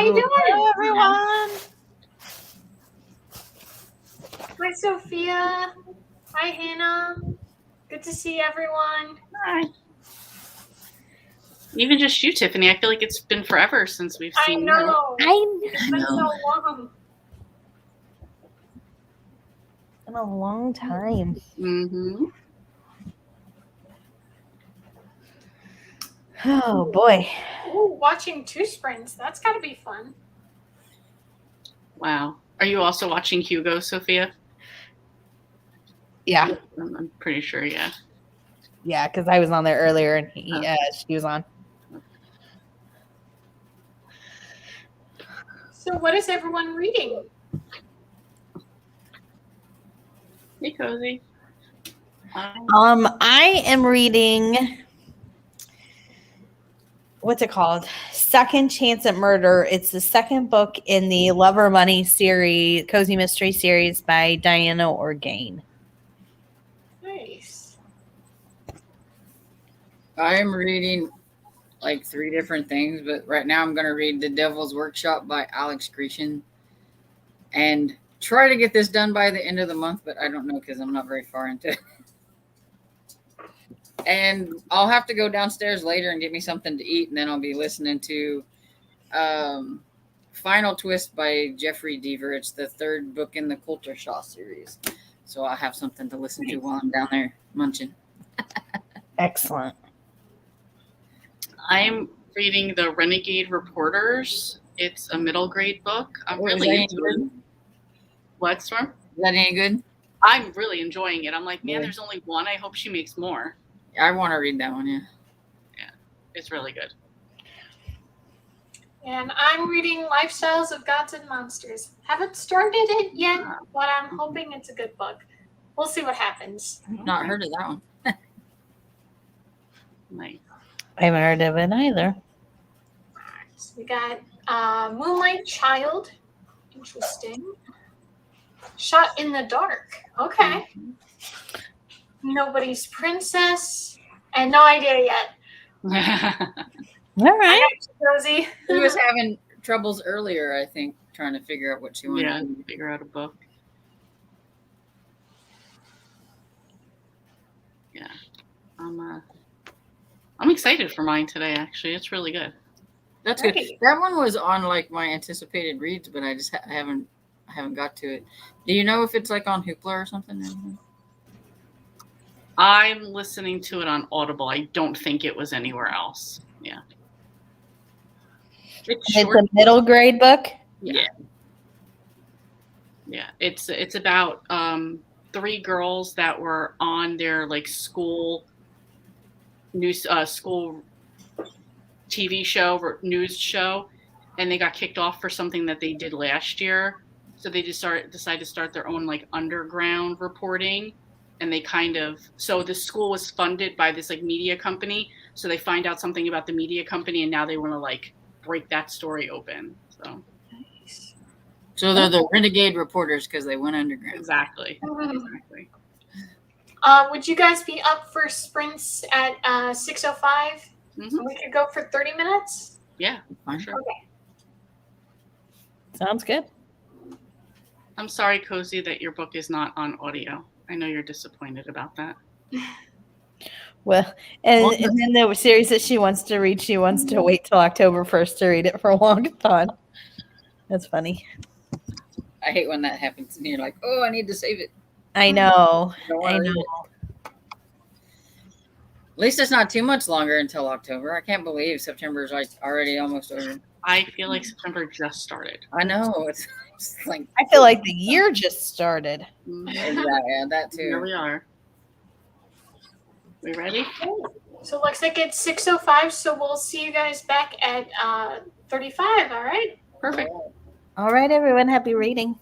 you everyone. doing? Hi, everyone. Hi, Sophia. Hi, Hannah. Good to see everyone. Hi. Even just you, Tiffany. I feel like it's been forever since we've I seen you. know. I It's been so long. in a long time. Mm-hmm. Oh boy. Ooh, watching two sprints. That's got to be fun. Wow. Are you also watching Hugo, Sophia? Yeah. I'm pretty sure, yeah. Yeah, because I was on there earlier and she was on. So, what is everyone reading? Hey, Cozy. I am reading, what's it called? Second Chance at Murder. It's the second book in the Lover Money series, Cozy Mystery series by Diana Orgain. Nice. I'm reading like 3 different things, but right now I'm going to read The Devil's Workshop by Alex Grecian and try to get this done by the end of the month, but I don't know because I'm not very far into it. And I'll have to go downstairs later and get me something to eat, and then I'll be listening to Final Twist by Jeffrey Deaver. It's the 3rd book in the Coulter Shaw series. So I'll have something to listen to while I'm down there munching. Excellent. I'm reading The Renegade Reporters. It's a middle grade book. I'm really into it. What, Storm? Is that any good? I'm really enjoying it. I'm like, man, there's only one. I hope she makes more. I want to read that one, yeah. Yeah, it's really good. And I'm reading Lifestyles of Gods and Monsters. Haven't started it yet, but I'm hoping it's a good book. We'll see what happens. Not heard of that one. Nice. I haven't heard of it either. So we got Moonlight Child. Interesting. Shot in the Dark. Okay. Nobody's Princess. And no idea yet. All right. Rosie. She was having troubles earlier, I think, trying to figure out what she wanted to figure out a book. Yeah. I'm excited for mine today, actually. It's really good. That's good. That one was on like my anticipated reads, but I just haven't got to it. Do you know if it's like on Hoopla or something? I'm listening to it on Audible. I don't think it was anywhere else. Yeah. It's a middle grade book? Yeah. Yeah. It's about 3 girls that were on their like school school TV show or news show, and they got kicked off for something that they did last year. So they just decided to start their own like underground reporting. And they so the school was funded by this like media company. So they find out something about the media company, and now they want to like break that story open. So they're the renegade reporters because they went underground. Exactly. Would you guys be up for sprints at 6:05? Mm-hmm. We could go for 30 minutes? Yeah, for sure. Okay. Sounds good. I'm sorry, Cozy, that your book is not on audio. I know you're disappointed about that. Well, and then the series that she wants to read, she wants to wait till October 1st to read it for a long time. That's funny. I hate when that happens and you're like, oh, I need to save it. I know. I know. At least it's not too much longer until October. I can't believe September is like already almost over. I feel like September just started. I know. It's like I feel like the year just started. Yeah, that too. Here we are. We ready? So it looks like it's 6:05, so we'll see you guys back at 35, all right? Perfect. All right, everyone. Happy reading.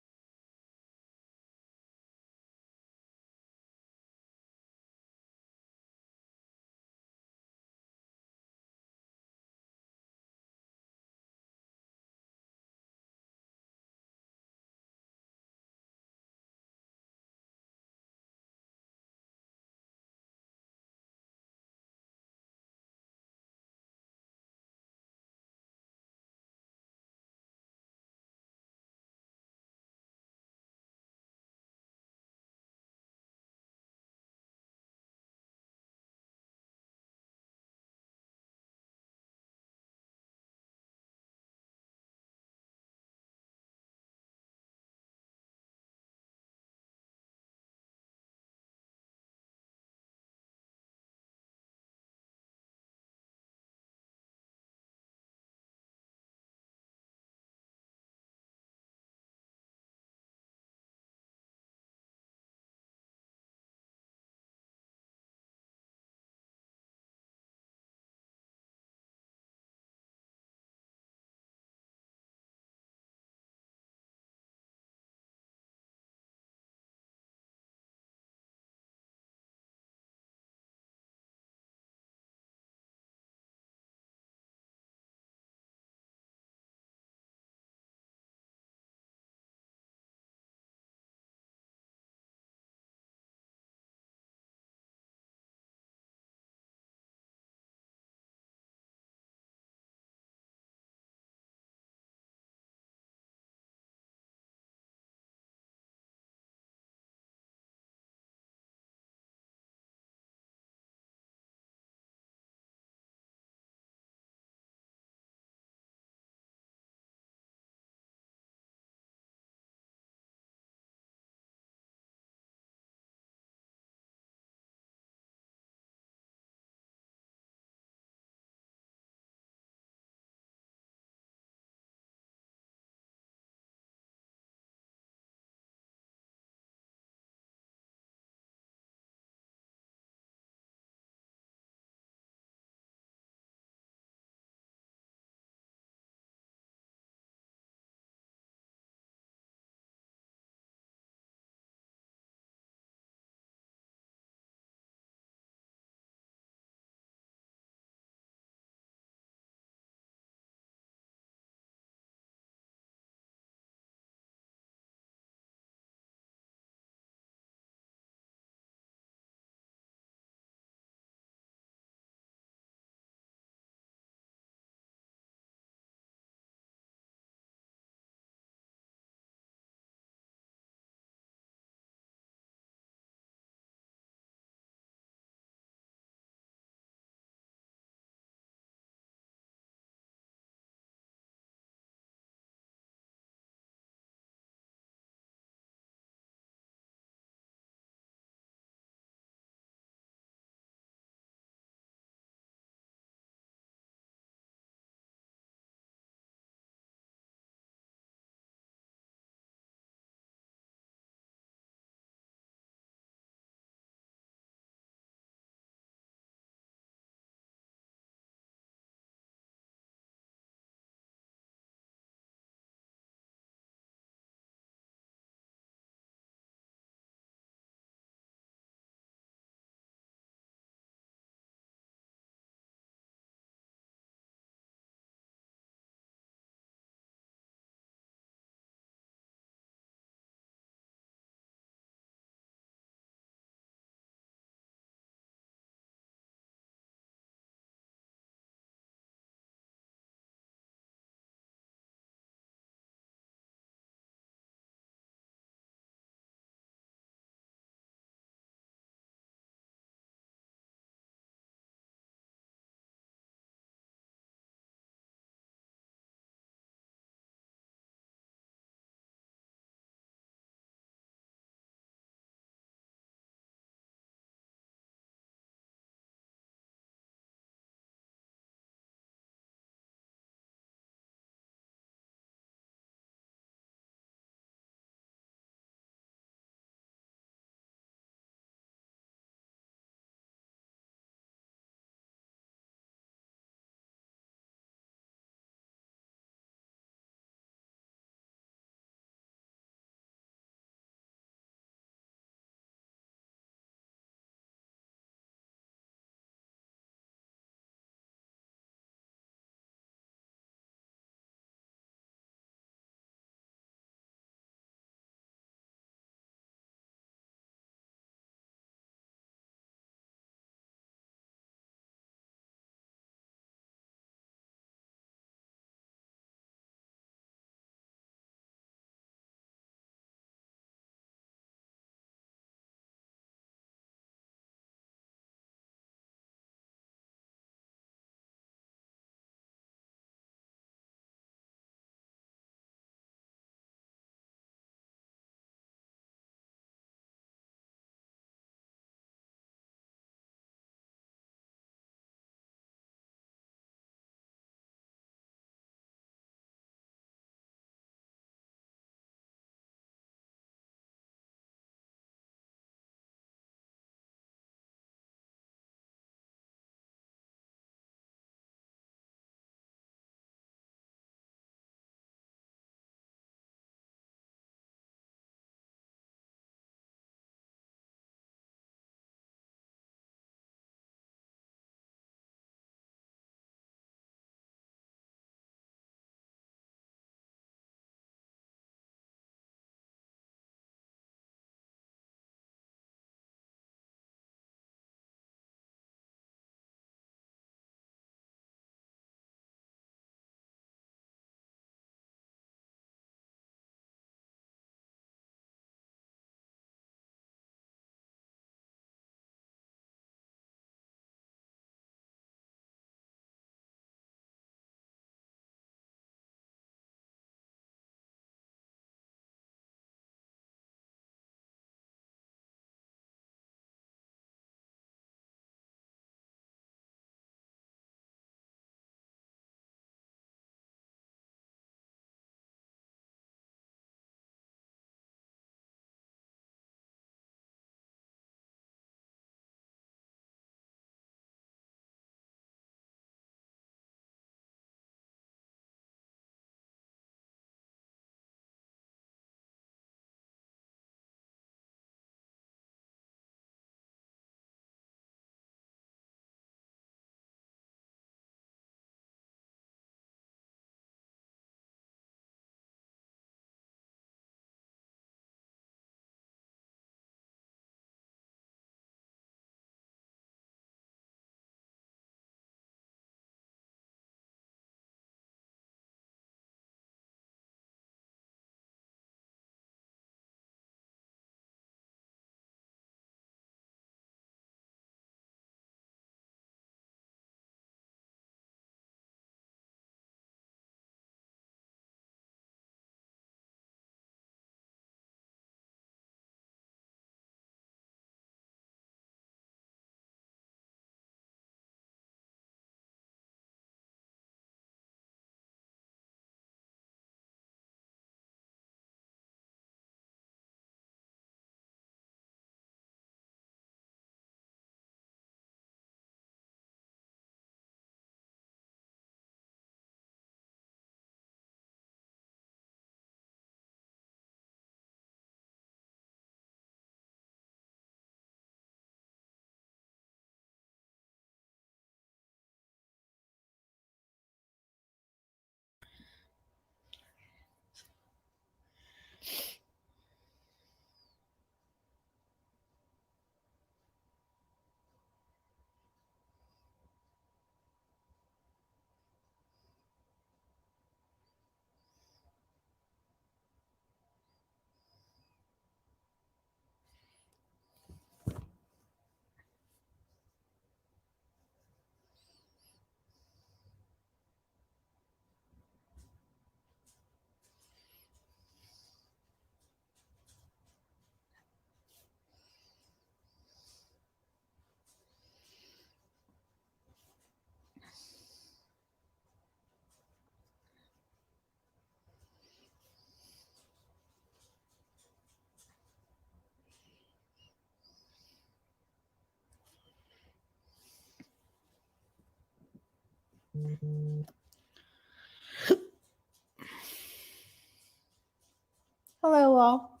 Hello, all.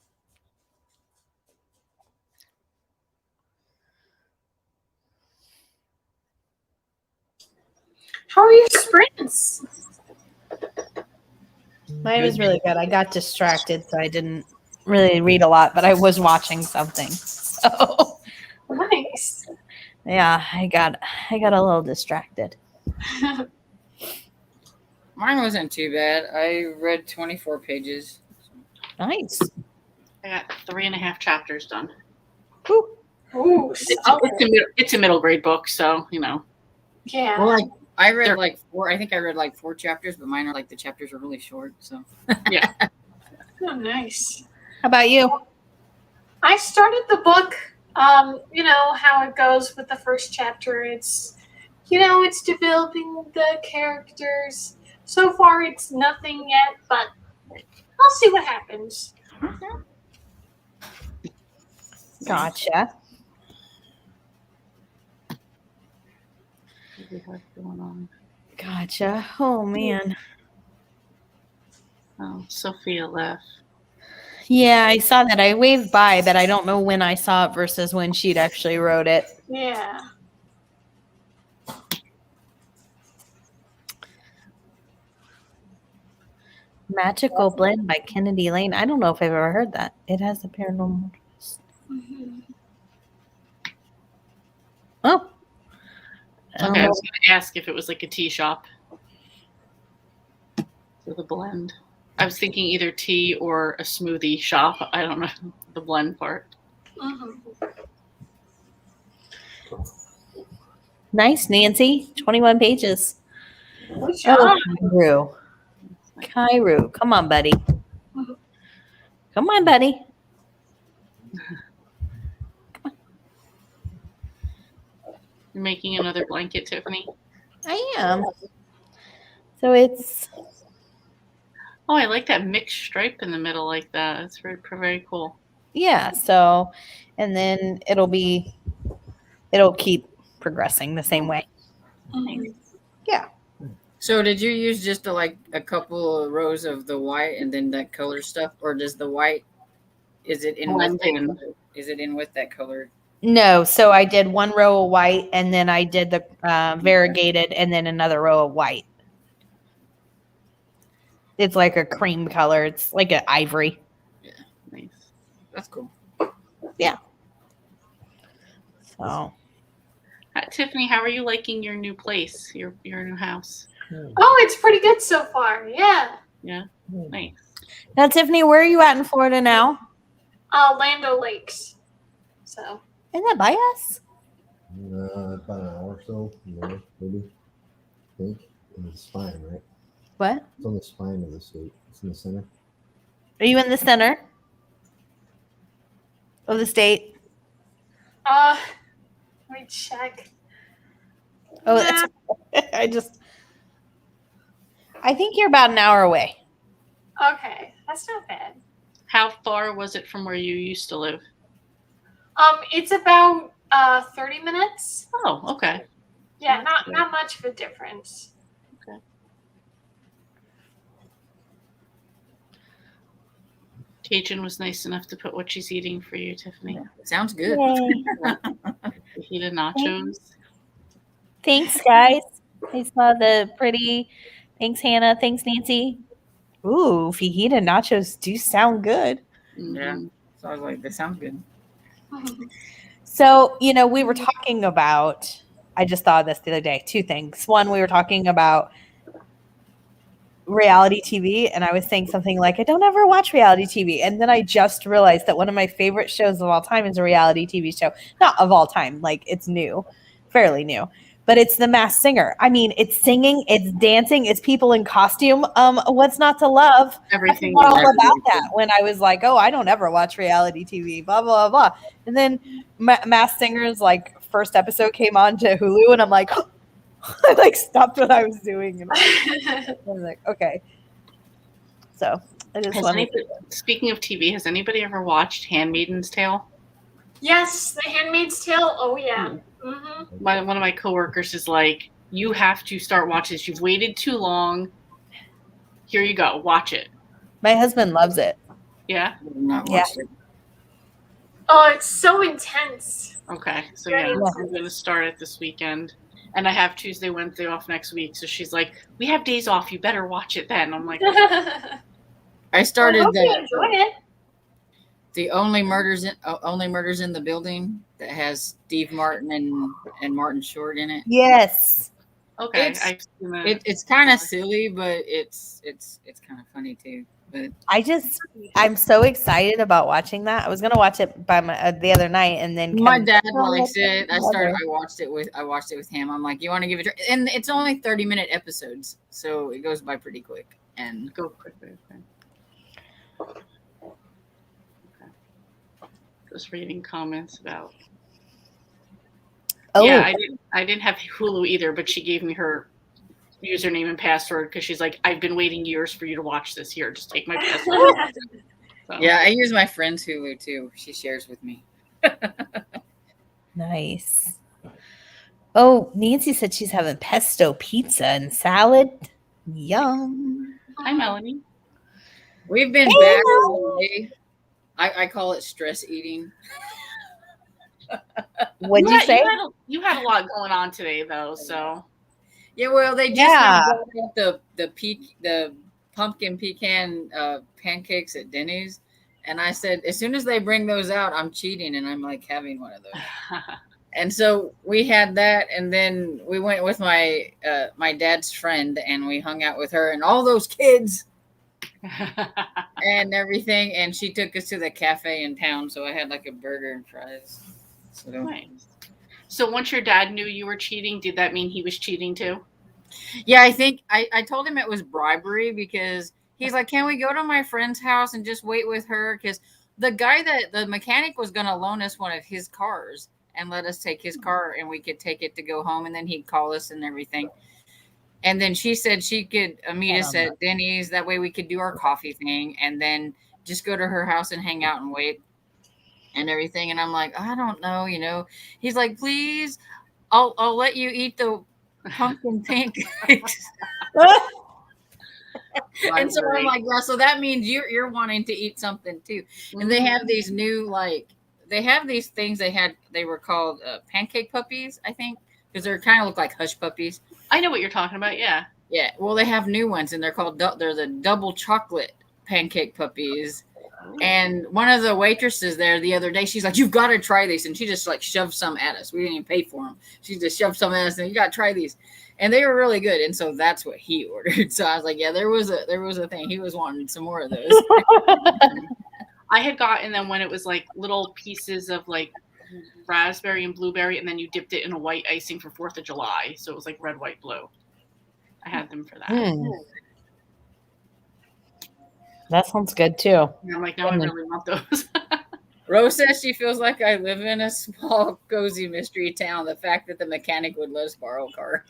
How are your sprints? Mine was really good. I got distracted, so I didn't really read a lot, but I was watching something. So Nice. yeah, I got a little distracted. Mine wasn't too bad. I read 24 pages. Nice. I got 3.5 chapters done. Woo. Ooh, solid. It's a middle grade book, so you know. Yeah. Well, like I read They're- like 4. I think I read like 4 chapters, but mine are like the chapters are really short. So Yeah. Oh, nice. How about you? I started the book. You know how it goes with the first chapter. It's, it's developing the characters. So far, it's nothing yet, but I'll see what happens. Gotcha. What do we have going on? Gotcha. Oh man. Oh, Sophia left. Yeah, I saw that. I waved by, but I don't know when I saw it versus when she'd actually wrote it. Yeah. Magical Blend by Kennedy Lane. I don't know if I've ever heard that. It has a paranormal twist. Mhm. Oh. I don't Okay, I know. was going to ask if it was like a tea shop. For the blend. I was thinking either tea or a smoothie shop. I don't know the blend part. Mhm. Nice, Nancy. 21 pages. Good job. Oh, Kairu. Kairu. Come on, buddy. Come on, buddy. You're making another blanket, Tiffany? I am. So it's Oh, I like that mixed stripe in the middle like that. That's very, very cool. yeah, so and then it'll keep progressing the same way. Mhm. Yeah. So did you use just a couple of rows of the white and then that color stuff, or does the white is it in with Blend that in. color? Is it in with that color? No, so I did one row of white and then I did the variegated and then another row of white. It's like a cream color. It's like an ivory. Nice. That's cool. So Tiffany, how are you liking your new place, your new house? Oh, it's pretty good so far. Yeah. Yeah, nice. now, Tiffany, where are you at in Florida now? Lando Lakes. So. Isn't that by us? About an hour or so, maybe. I think. In the spine, right? What? It's on the spine of the state. It's in the center. Are you in the center of the state? Let me check. Oh, Nah. I think you're about an hour away. Okay, that's not bad. How far was it from where you used to live? It's about 30 minutes. Oh, okay. Yeah, not much of a difference. Cajun was nice enough to put what she's eating for you, Tiffany. Sounds good. Yay. Fajita nachos. Thanks, guys. I saw the pretty. Thanks, Hannah. Thanks, Nancy. Ooh, fajita nachos do sound good. Yeah. Mhm. So I was like, that sounds good. So, we were talking about, I just thought of this the other day, 2 things. One, we were talking about reality TV, and I was saying something like, I don't ever watch reality TV. And then I just realized that one of my favorite shows of all time is a reality TV show. Not of all time, like it's new, fairly new. But it's The Masked Singer. I mean, it's singing, it's dancing, it's people in costume. What's not to love? Everything. I forgot all about that when I was like, oh, I don't ever watch reality TV, blah, blah, blah. And then Masked Singer's first episode came on to Hulu, and I'm like, I stopped what I was doing. And I was like, okay. So I just wanted Speaking of TV, has anybody ever watched Handmaid's Tale? Yes, The Handmaid's Tale. Oh yeah. Mm-hmm. One of my coworkers is like, You have to start watching this. You've waited too long. Here you go. Watch it. My husband loves it. Yeah? I have not Yeah. watched it. Oh, it's so intense. Okay. So Very yeah, intense. I'm going to start it this weekend. And I have Tuesday, Wednesday off next week. So she's like, we have days off. You better watch it then. I'm like, I I started hope you enjoyed it. the only murders in the building that has Steve Martin and Martin Short in it. Yes. okay. It's- I've seen that. It's kind of silly, but it's kind of funny too. But I'm so excited about watching that. I was gonna watch it by the other night, and then my Kevin- dad Oh, likes it. I mother. watched it with him. I'm like, you want to give it a try? And it's only 30-minute episodes, so it goes by pretty quick. And Go quickly. Okay. Just reading comments about. Oh, Yeah, I didn't have Hulu either, but she gave me her username and password because she's like, I've been waiting years for you to watch this. Here, just take my password. So, yeah, I use my friend's Hulu too. She shares with me. nice. Oh, Nancy said she's having pesto pizza and salad. Yum. Hi, Melanie. We've been Hey, back Mel. all day. I call it stress eating. What'd you say? You had a lot going on today, though. So Yeah, well, they just Yeah. brought out the pumpkin pecan pancakes at Denny's, and I said as soon as they bring those out, I'm cheating, and I'm like having one of those. And so we had that, and then we went with my dad's friend, and we hung out with her and all those kids and everything. And she took us to the cafe in town, so I had like a burger and fries. So nice. So once your dad knew you were cheating, did that mean he was cheating too? yeah, I think I told him it was bribery because he's like, can we go to my friend's house and just wait with her? Because the mechanic was going to loan us one of his cars and let us take his car and we could take it to go home, and then he'd call us and everything. And then she said she could meet us at Denny's. That way we could do our coffee thing and then just go to her house and hang out and wait and everything. And I'm like, I don't know, He's like, please, I'll let you eat the pumpkin pancakes. And so I'm like, well, so that means you're wanting to eat something too. And they have these new these things they were called pancake puppies, I think, because they're kind of look like hush puppies. I know what you're talking about. Yeah. Yeah. Well, they have new ones, and they're the double chocolate pancake puppies. And one of the waitresses there the other day, she's like, you've got to try these. And she just like shoved some at us. We didn't even pay for them. She just shoved some at us and you got to try these. And they were really good. And so that's what he ordered. So I was like, yeah, there was a thing. He was wanting some more of those. I had gotten them when it was like little pieces of like raspberry and blueberry, and then you dipped it in a white icing for 4th of July. So it was like red, white, blue. I had them for that. That sounds good too. And I'm like, now I really want those. Rose says she feels like I live in a small, cozy mystery town. The fact that the mechanic would let us borrow a car.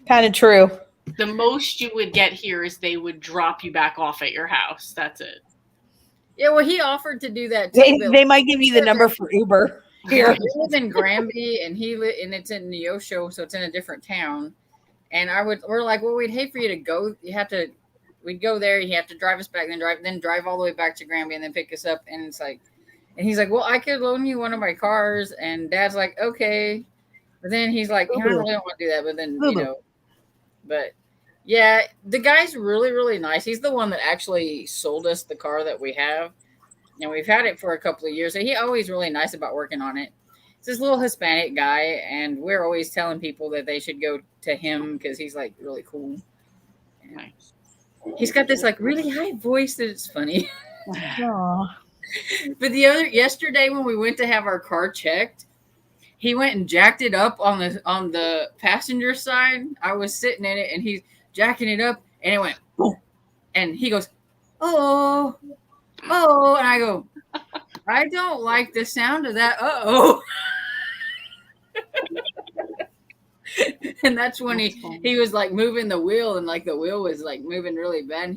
Kind of true. The most you would get here is they would drop you back off at your house. That's it. Yeah, well, he offered to do that too. They might give you the number for Uber here. We live in Granby, and and it's in Neosho, so it's in a different town. And we're like, well, we'd hate for you to go. We'd go there. You have to drive us back, then drive all the way back to Granby, and then pick us up. And it's like, and he's like, well, I could loan you one of my cars. And Dad's like, okay. But then he's like, I really don't want to do that. But then but yeah, the guy's really, really nice. He's the one that actually sold us the car that we have, and we've had it for a couple of years. And he always really nice about working on it. It's this little Hispanic guy, and we're always telling people that they should go to him because he's like really cool. Nice. He's got this like really high voice that it's funny. Aww. But yesterday when we went to have our car checked, he went and jacked it up on the passenger side. I was sitting in it and he's jacking it up and it went boom. And he goes, oh, and I go, I don't like the sound of that. And that's when he was like moving the wheel, and like the wheel was like moving really bad.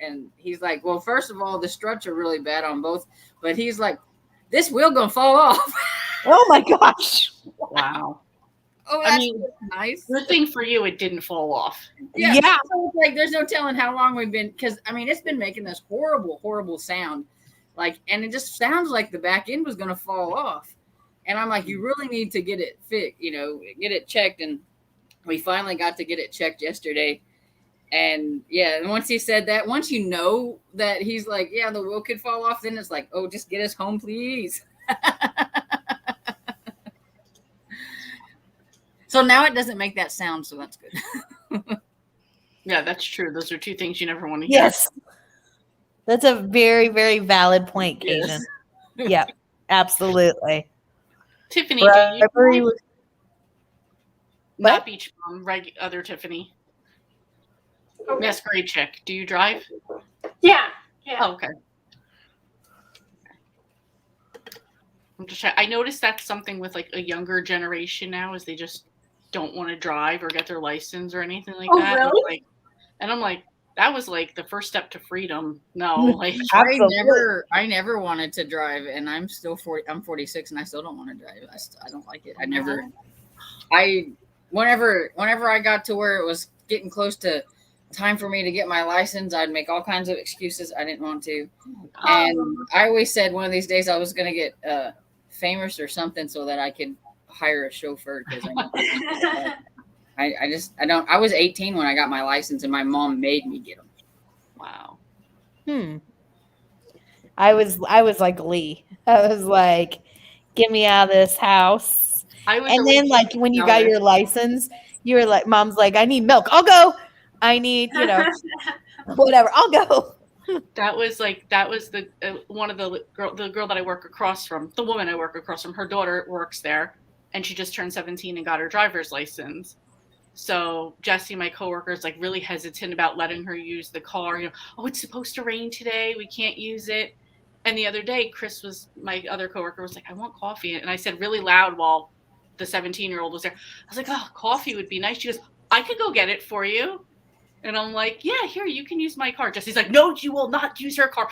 And he's like, well, first of all, the struts are really bad on both, but he's like, this wheel gonna fall off. Oh my gosh. Wow. Oh, I that's mean, nice. good thing for you, it didn't fall off. Yeah. So it's like there's no telling how long we've been, because I mean it's been making this horrible sound, like, and it just sounds like the back end was gonna fall off. And I'm like, you really need to get it fixed, get it checked. And we finally got to get it checked yesterday. And yeah, and once he said that, once you know that he's like, yeah, the wheel could fall off, then it's like, oh, just get us home, please. So now it doesn't make that sound, so that's good. Yeah, that's true. Those are two things you never want to hear. Yes. That's a very, very valid point, Yes. Cajun. Yeah, absolutely. Tiffany, do you Bribery drive? was- Not What? Beach Mom, other Tiffany. Okay. Masquerade chick. Do you drive? Yeah. Yeah. Oh, okay. I'm just I noticed that's something with like a younger generation now, is they just don't want to drive or get their license or anything like Oh, that. really? And I'm like, that was like the first step to freedom. No, like Absolutely. I never wanted to drive, and I'm still 40. I'm 46, and I still don't want to drive. I don't like it. Whenever I got to where it was getting close to time for me to get my license, I'd make all kinds of excuses. I didn't want to, and I always said one of these days I was going to get famous or something so that I could hire a chauffeur, because I was 18 when I got my license, and my mom made me get them. wow. I was like Lee. I was like, get me out of this house. And then like when you got your license, you were like, mom's like, I need milk. I'll go. I need, whatever. I'll go. That was the one of the girl that I work across from, the woman I work across from, her daughter works there, and she just turned 17 and got her driver's license. So Jesse, my coworker, is like really hesitant about letting her use the car. Oh, it's supposed to rain today. We can't use it. And the other day, my other coworker, was like, I want coffee. And I said really loud while the 17-year-old was there, I was like, oh, coffee would be nice. She goes, I could go get it for you. And I'm like, yeah, here, you can use my car. Jesse's like, no, you will not use her car.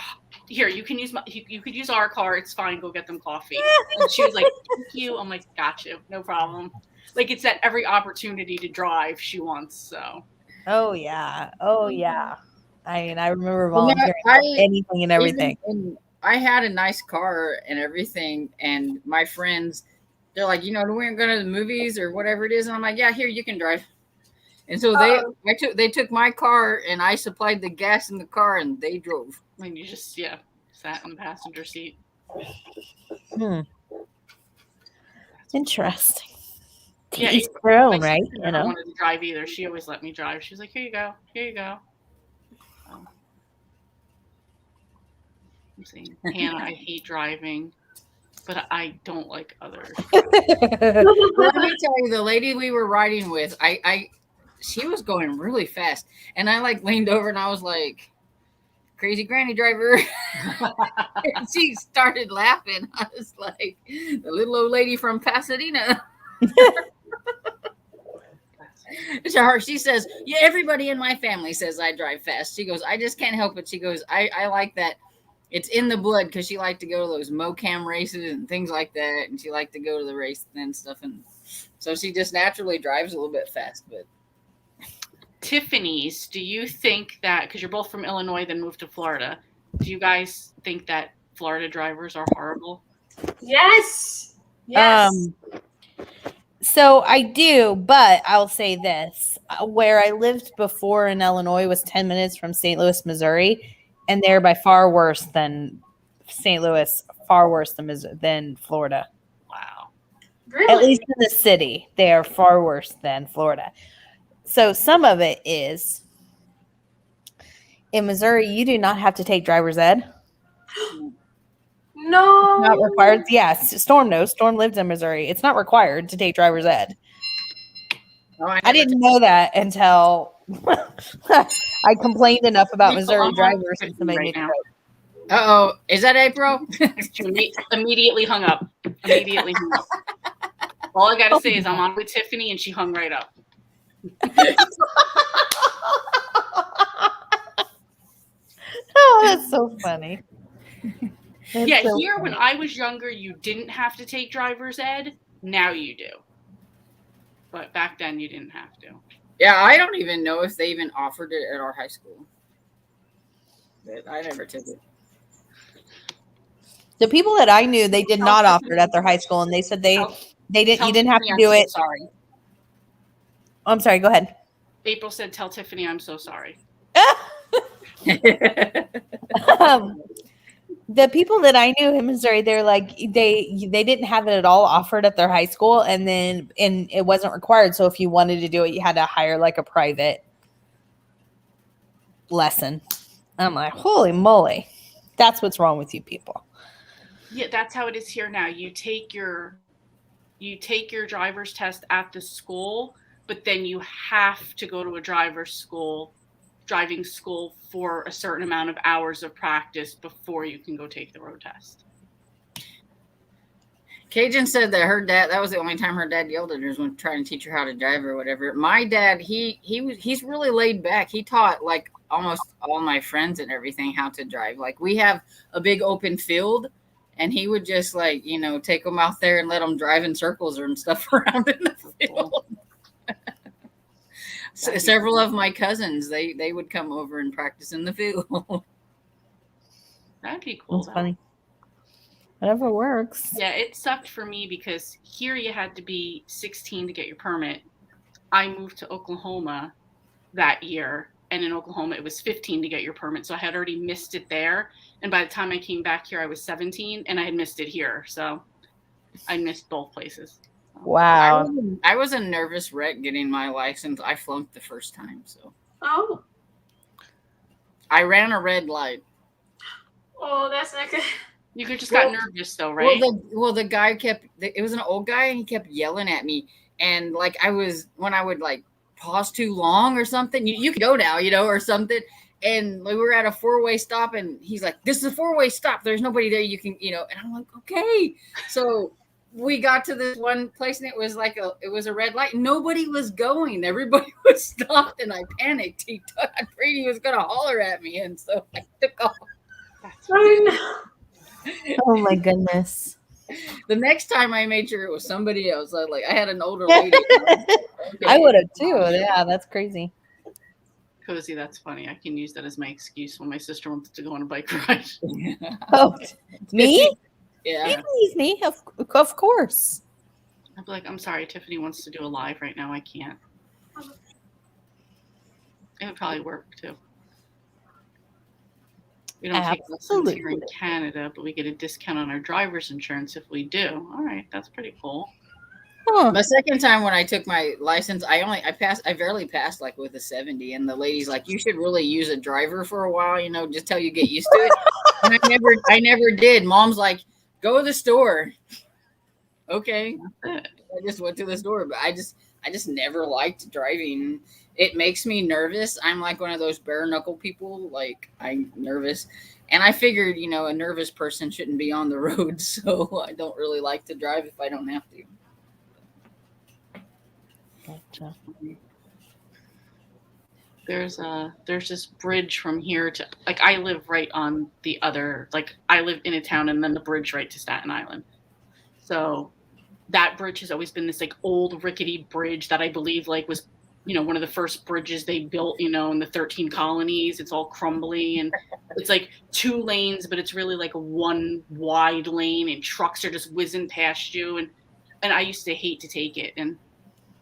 Here, you can use you could use our car. It's fine. Go get them coffee. And she was like, thank you. I'm like, got you. No problem. Like, it's at every opportunity to drive she wants. So. Oh yeah. I mean, I remember volunteering for anything and everything. I had a nice car and everything, and my friends, they're like, we weren't going to the movies or whatever it is, and I'm like, yeah, here, you can drive. And so they took my car, and I supplied the gas in the car, and they drove. And you just sat in the passenger seat. Interesting. Yeah, each their own, right? I don't want to drive either. She always let me drive. She's like, here you go. I'm saying, Hannah, I hate driving, but I don't like others. Well, let me tell you, the lady we were riding with, she was going really fast, and I like leaned over and I was like, crazy granny driver. And she started laughing. I was like, the little old lady from Pasadena. She says, yeah, everybody in my family says I drive fast. She goes, I just can't help it. She goes, I like that. It's in the blood, because she liked to go to those mocam races and things like that, and she liked to go to the race and stuff, and so she just naturally drives a little bit fast. But Tiffany's, do you think that, because you're both from Illinois then moved to Florida, do you guys think that Florida drivers are horrible? Yes. So I do, but I'll say this. Where I lived before in Illinois was 10 minutes from St. Louis, Missouri, and they're by far worse than St. Louis, far worse than Florida. Wow. Really? At least in the city, they are far worse than Florida. So some of it is, in Missouri, you do not have to take driver's ed. No. Not required. Yes, Storm knows. Storm lived in Missouri. It's not required to take driver's ed. I didn't know that until I complained enough about Missouri drivers and somebody made me right. Uh-oh. Is that April? Immediately hung up. All I got to say is I'm on with Tiffany, and she hung right up. Oh, that's so funny. That's so here funny. When I was younger, you didn't have to take driver's ed. Now you do. But back then you didn't have to. Yeah, I don't even know if they even offered it at our high school. But I never took it. The people that I knew, they did not offer it at their high school, and they said they didn't. You didn't have to do it. Sorry. Oh, I'm sorry. Go ahead. April said, "Tell Tiffany I'm so sorry." The people that I knew in Missouri, they're like they didn't have it at all offered at their high school, and it wasn't required. So if you wanted to do it, you had to hire like a private lesson. I'm like, holy moly, that's what's wrong with you people. Yeah, that's how it is here now. You take your driver's test at the school, but then you have to go to a driving school for a certain amount of hours of practice before you can go take the road test. Cajun said that her dad, that was the only time her dad yelled at her when trying to teach her how to drive or whatever. My dad, he's really laid back. He taught like almost all my friends and everything how to drive. Like we have a big open field, and he would just like, take them out there and let them drive in circles and stuff around in the field. Several of my cousins, they would come over and practice in the field. That'd be cool. That's funny. Whatever works. Yeah, it sucked for me because here you had to be 16 to get your permit. I moved to Oklahoma that year, and in Oklahoma it was 15 to get your permit. So I had already missed it there. And by the time I came back here, I was 17, and I had missed it here. So I missed both places. Wow. I was a nervous wreck getting my license. I flunked the first time. So I ran a red light. Oh, that's not good. You just got nervous though, right? Well, the guy it was an old guy, and he kept yelling at me. And like when I would like pause too long or something, you can go now, or something. And we were at a 4-way stop, and he's like, "This is a 4-way stop. There's nobody there. You can, And I'm like, okay. So we got to this one place, and it was a red light. Nobody was going. Everybody was stopped, and I panicked. I'm afraid he was gonna holler at me, and so I took off. Oh my goodness. The next time I made sure it was somebody else. I had an older lady. I would have too. Yeah, that's crazy. Cozy, that's funny. I can use that as my excuse when my sister wants to go on a bike ride. Oh, me? Yeah. Me? Of course. I'd be like, I'm sorry, Tiffany wants to do a live right now. I can't. It would probably work too. We don't take lessons here in Canada, but we get a discount on our driver's insurance if we do. All right, that's pretty cool. Huh. The second time when I took my license, I barely passed like with a 70, and the lady's like, "You should really use a driver for a while, just till you get used to it." And I never did. Mom's like, "Go to the store." Okay, I just went to the store, but I just never liked driving. It makes me nervous. I'm like one of those bare knuckle people. Like I'm nervous, and I figured, a nervous person shouldn't be on the road, so I don't really like to drive if I don't have to. Gotcha. There's this bridge from here to I live right on the other, I live in a town and then the bridge right to Staten Island. So that bridge has always been this old rickety bridge that I believe was one of the first bridges they built in the 13 colonies. It's all crumbly and it's 2 lanes, but it's really one wide lane and trucks are just whizzing past you. And I used to hate to take it. And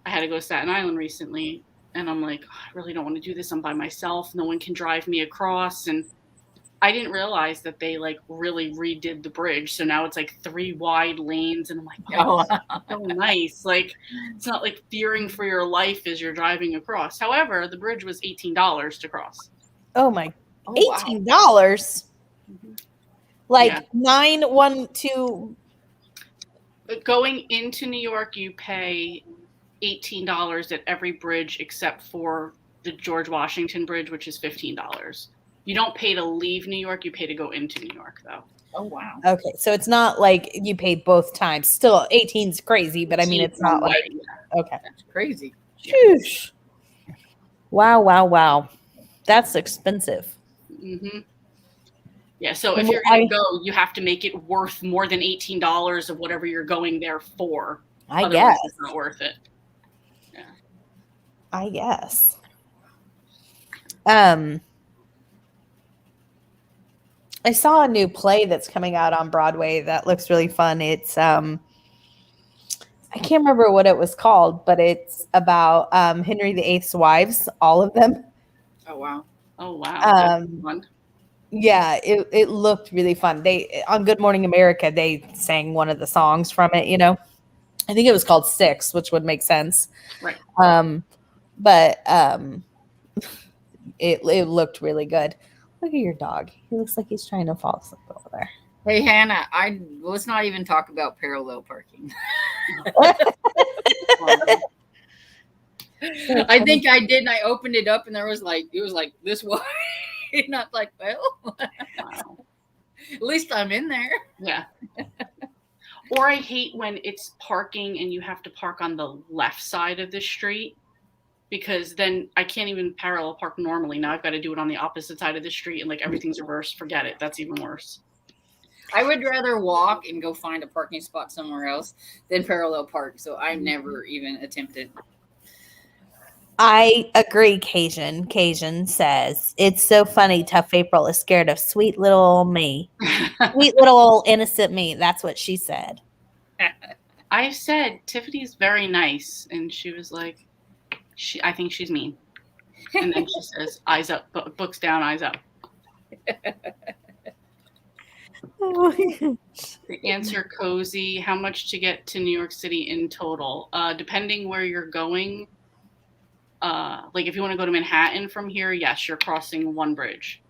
I had to go to Staten Island recently, and I'm like, I really don't want to do this. I'm by myself. No one can drive me across. And I didn't realize that they really redid the bridge. So now it's 3 wide lanes, and I'm like, oh, so nice. It's not fearing for your life as you're driving across. However, the bridge was $18 to cross. Oh my, $18. Yeah. 912. Going into New York, you pay $18 at every bridge except for the George Washington Bridge, which is $15. You don't pay to leave New York, you pay to go into New York, though. Oh, wow. Okay, so it's not you paid both times. Still, 18 is crazy, but I mean, it's not okay. That's crazy. Sheesh. Wow. That's expensive. Mm-hmm. Yeah, so if you're going to go, you have to make it worth more than $18 of whatever you're going there for. I Otherwise, guess. it's not worth it. I guess. I saw a new play that's coming out on Broadway that looks really fun. It's I can't remember what it was called, but it's about Henry VIII's wives, all of them. Oh wow. Oh wow. That's fun. Yeah, it looked really fun. They on Good Morning America, they sang one of the songs from it, you know. I think it was called Six, which would make sense. Right. But it looked really good. Look at your dog. He looks like he's trying to fall asleep over there. Hey Hannah, let's not even talk about parallel parking. I think I did, and I opened it up, and it was like this wide, and I'm like, well, Wow. at least I'm in there. Yeah. Or I hate when it's parking and you have to park on the left side of the street, because then I can't even parallel park normally. Now I've got to do it on the opposite side of the street, and like everything's reversed. Forget it. That's even worse. I would rather walk and go find a parking spot somewhere else than parallel park. So I never even attempted. I agree, Cajun. Cajun says, it's so funny. Tough April is scared of sweet little me. Sweet little innocent me. That's what she said. I said, Tiffany's very nice. And she was like, I think she's mean. And then she says, eyes up, books down, eyes up. The answer, Cozy, how much to get to New York City in total? Depending where you're going. Like if you want to go to Manhattan from here, yes, you're crossing one bridge,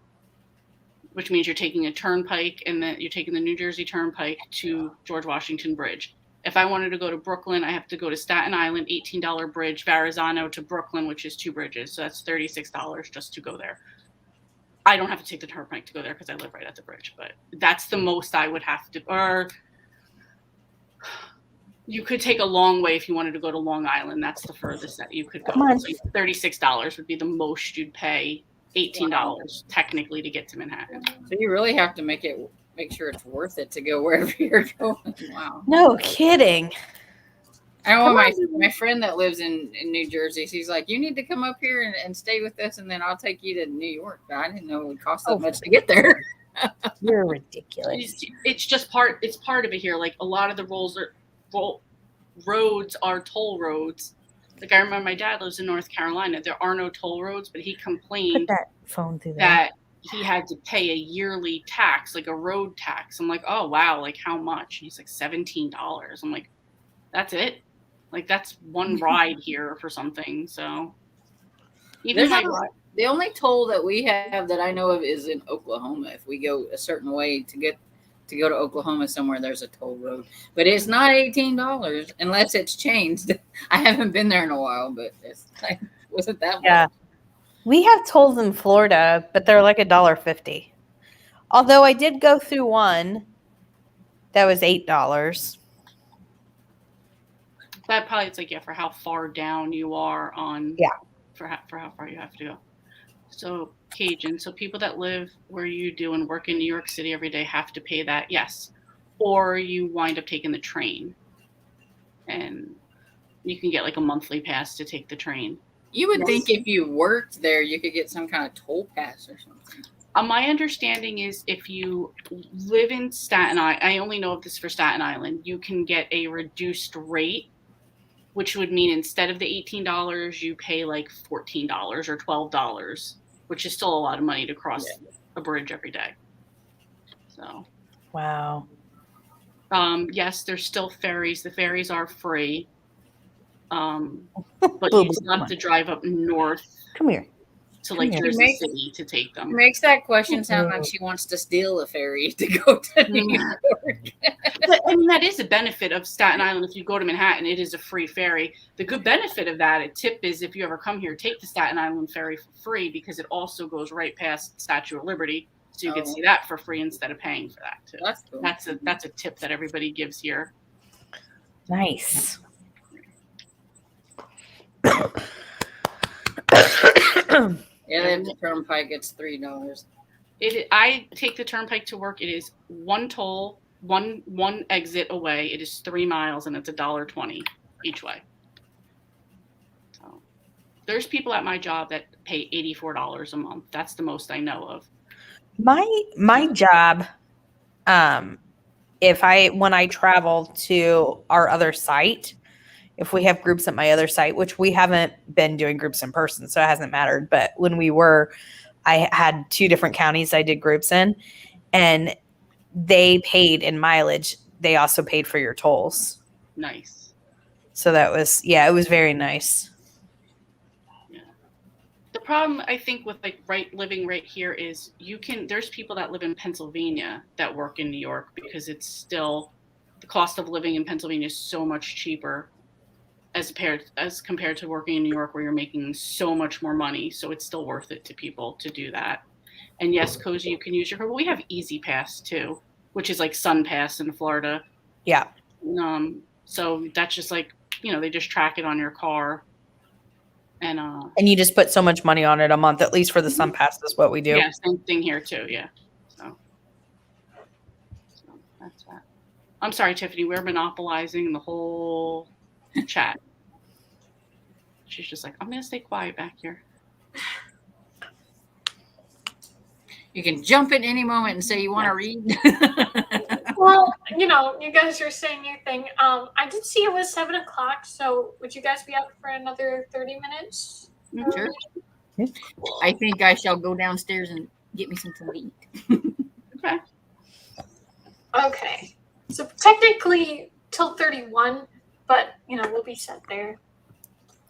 which means you're taking a turnpike, and then you're taking the New Jersey Turnpike to George Washington Bridge. If I wanted to go to Brooklyn, I have to go to Staten Island, $18 bridge, Verrazano to Brooklyn, which is 2 bridges. So that's $36 just to go there. I don't have to take the turnpike to go there because I live right at the bridge, but that's the most I would have to, or you could take a long way if you wanted to go to Long Island. That's the furthest that you could go. So $36 would be the most you'd pay. $18 technically to get to Manhattan. So you really have to make sure it's worth it to go wherever you're going. Wow. No kidding. I know my friend that lives in New Jersey, she's like, you need to come up here and stay with us, and then I'll take you to New York. But I didn't know it would cost that much to get there. You're ridiculous. It's just part of it here. Like a lot of the roads are toll roads. Like I remember my dad lives in North Carolina. There are no toll roads, but he complained Put that phone through that he had to pay a yearly tax, like a road tax. I'm like, oh wow, like how much? And he's like $17. I'm like, that's it? Like that's one ride here for something. So even the only toll that we have that I know of is in Oklahoma. If we go a certain way to go to Oklahoma somewhere, there's a toll road, but it's not $18 unless it's changed. I haven't been there in a while, but wasn't that much. We have tolls in Florida, but they're like $1.50. Although I did go through one that was $8. That probably it's like for how far down you are on for how far you have to go. So Cajun, so people that live where you do and work in New York City every day have to pay that, yes. Or you wind up taking the train, and you can get like a monthly pass to take the train. You would think if you worked there, you could get some kind of toll pass or something. My understanding is if you live in Staten Island, I only know of this for Staten Island, you can get a reduced rate, which would mean instead of the $18, you pay like $14 or $12, which is still a lot of money to cross a bridge every day. So, wow. Yes, there's still ferries. The ferries are free, but you still have to drive up north. Come here. To like Jersey City to take them. Makes that question sound like she wants to steal a ferry to go to New York. But, I mean, that is a benefit of Staten Island. If you go to Manhattan, it is a free ferry. The good benefit of that, a tip is if you ever come here, take the Staten Island ferry for free because it also goes right past Statue of Liberty. So you can see that for free instead of paying for that too. That's cool. That's a tip that everybody gives here. Nice. Yeah, the turnpike, it's $3. I take the turnpike to work. It is one toll, one exit away. It is 3 miles, and it's $1.20 each way. So There's people at my job that pay $84 a month. That's the most I know of. My job, when I travel to our other site, if we have groups at my other site, which we haven't been doing groups in person, so it hasn't mattered. But when we were, I had 2 different counties I did groups in, and they paid in mileage. They also paid for your tolls. Nice. So that was, it was very nice. Yeah. The problem I think with like living right here is there's people that live in Pennsylvania that work in New York because it's still the cost of living in Pennsylvania is so much cheaper as compared to working in New York where you're making so much more money. So it's still worth it to people to do that. And yes, Cozy, you can use your card. We have Easy Pass too, which is like Sun Pass in Florida. Yeah. So that's just like, they just track it on your car. And you just put so much money on it a month, at least for the Sun Pass is what we do. Yeah, same thing here too. Yeah. So that's that. I'm sorry, Tiffany, we're monopolizing the whole chat. She's just like, I'm going to stay quiet back here. You can jump in any moment and say you want to read. Well, you guys are saying your thing. I did see it was 7:00, so would you guys be up for another 30 minutes? Sure. I think I shall go downstairs and get me something to eat. Okay. Okay. So technically till 31, but we'll be set there.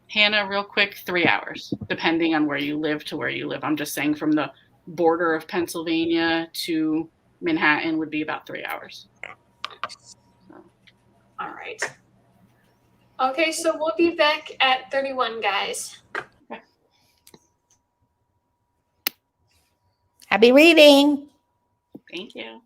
Hannah, real quick, 3 hours, depending on where you live to where you live. I'm just saying from the border of Pennsylvania to Manhattan would be about 3 hours. So. All right. Okay, so we'll be back at 31, guys. Okay. Happy reading. Thank you.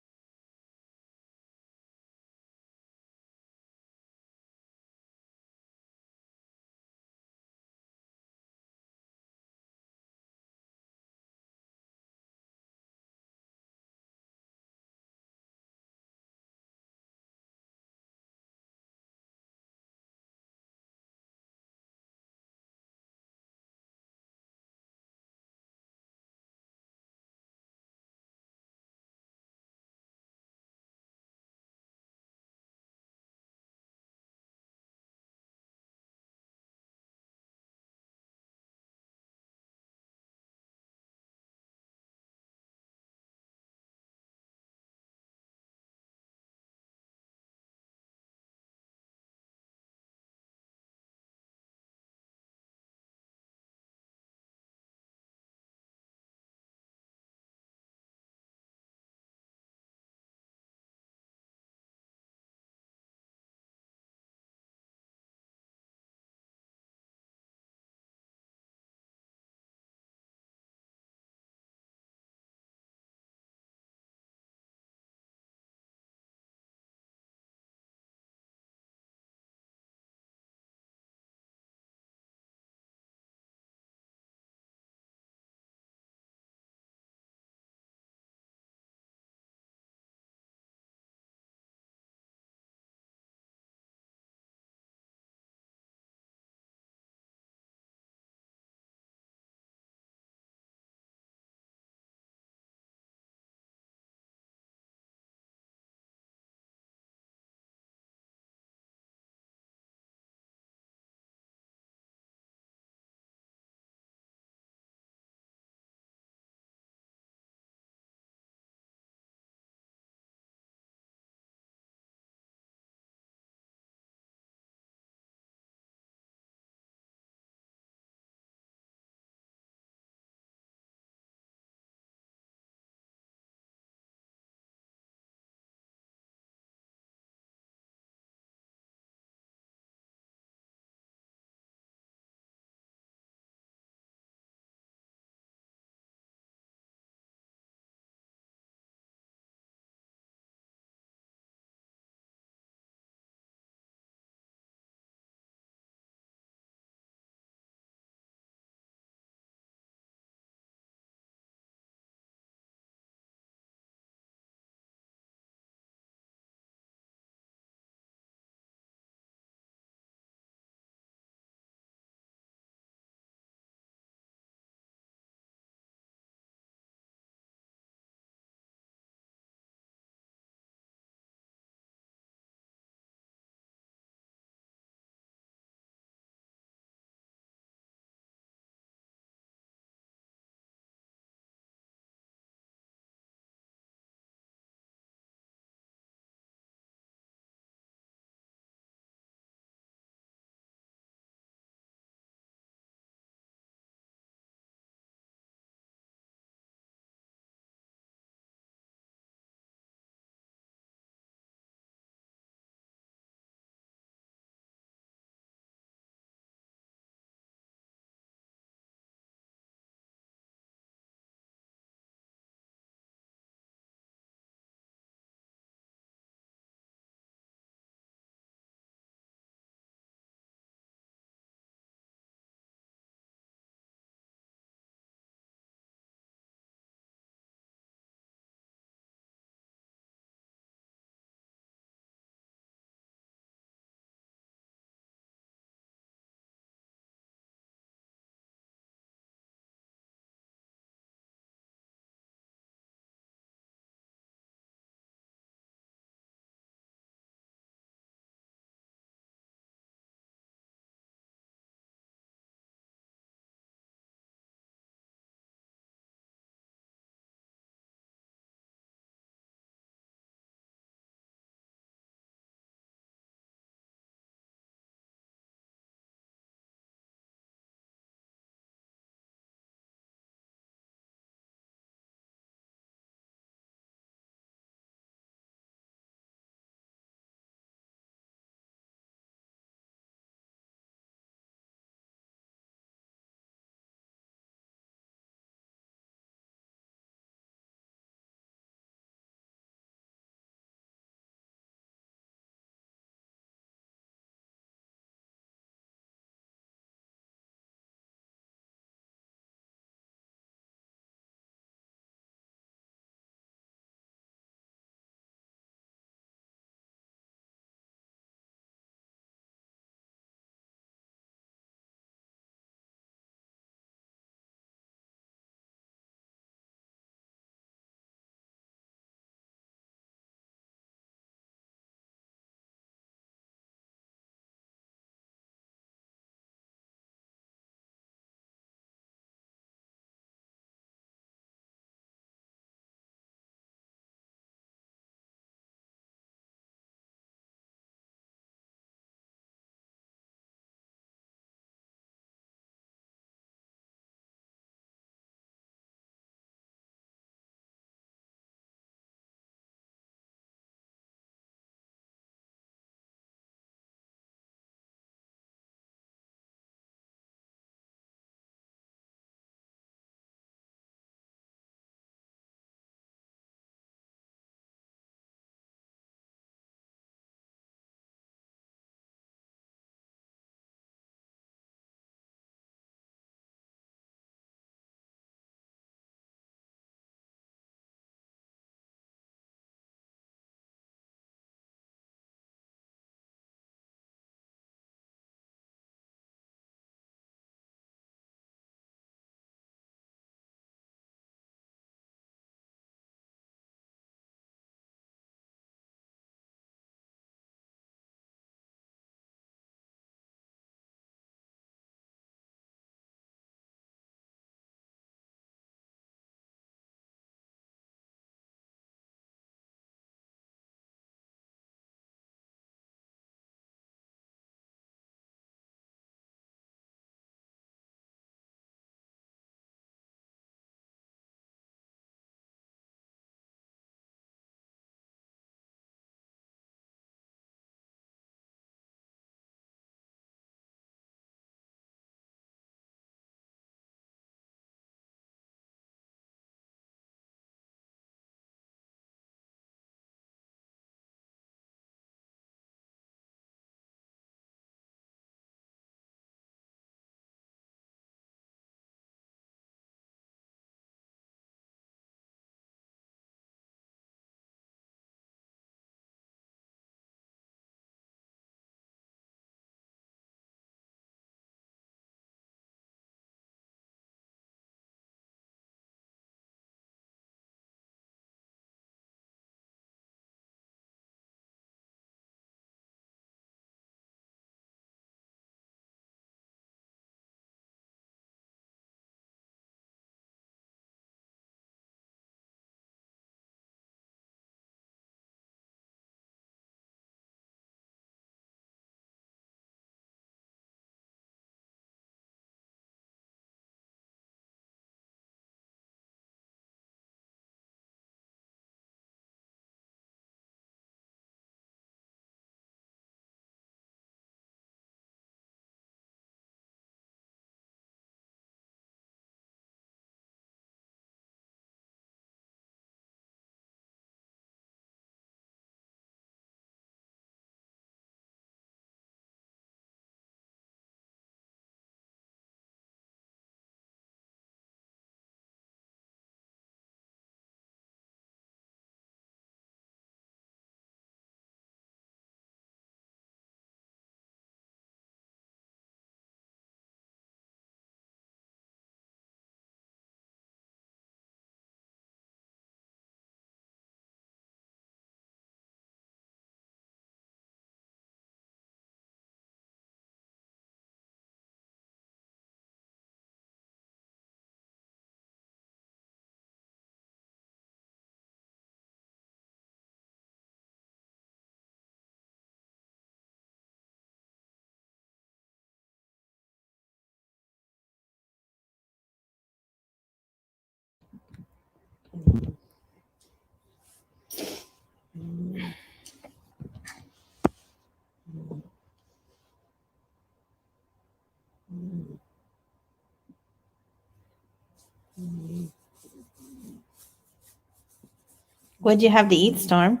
What'd you have to eat, Storm?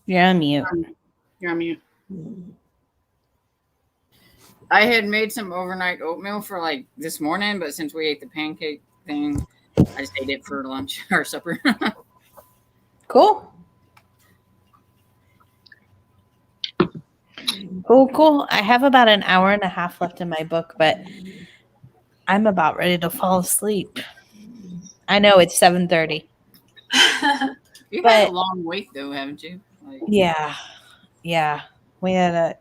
You're on mute. You're on mute. I had made some overnight oatmeal for like this morning, but since we ate the pancake thing, I just ate it for lunch or supper. Cool. Cool. I have about an hour and a half left in my book, but I'm about ready to fall asleep. I know it's 7:30. You've But- had a long wait though, haven't you? Like, Yeah. We had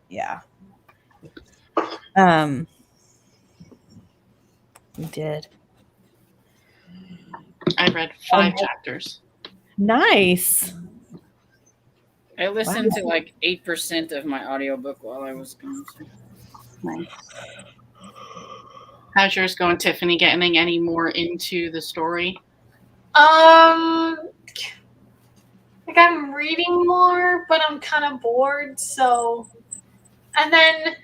we did. I read 5 chapters. Nice. I listened to like 8% of my audiobook while I was gone. So. Nice. How's yours going, Tiffany? Getting any more into the story? Like I'm reading more, but I'm kind of bored. So, and then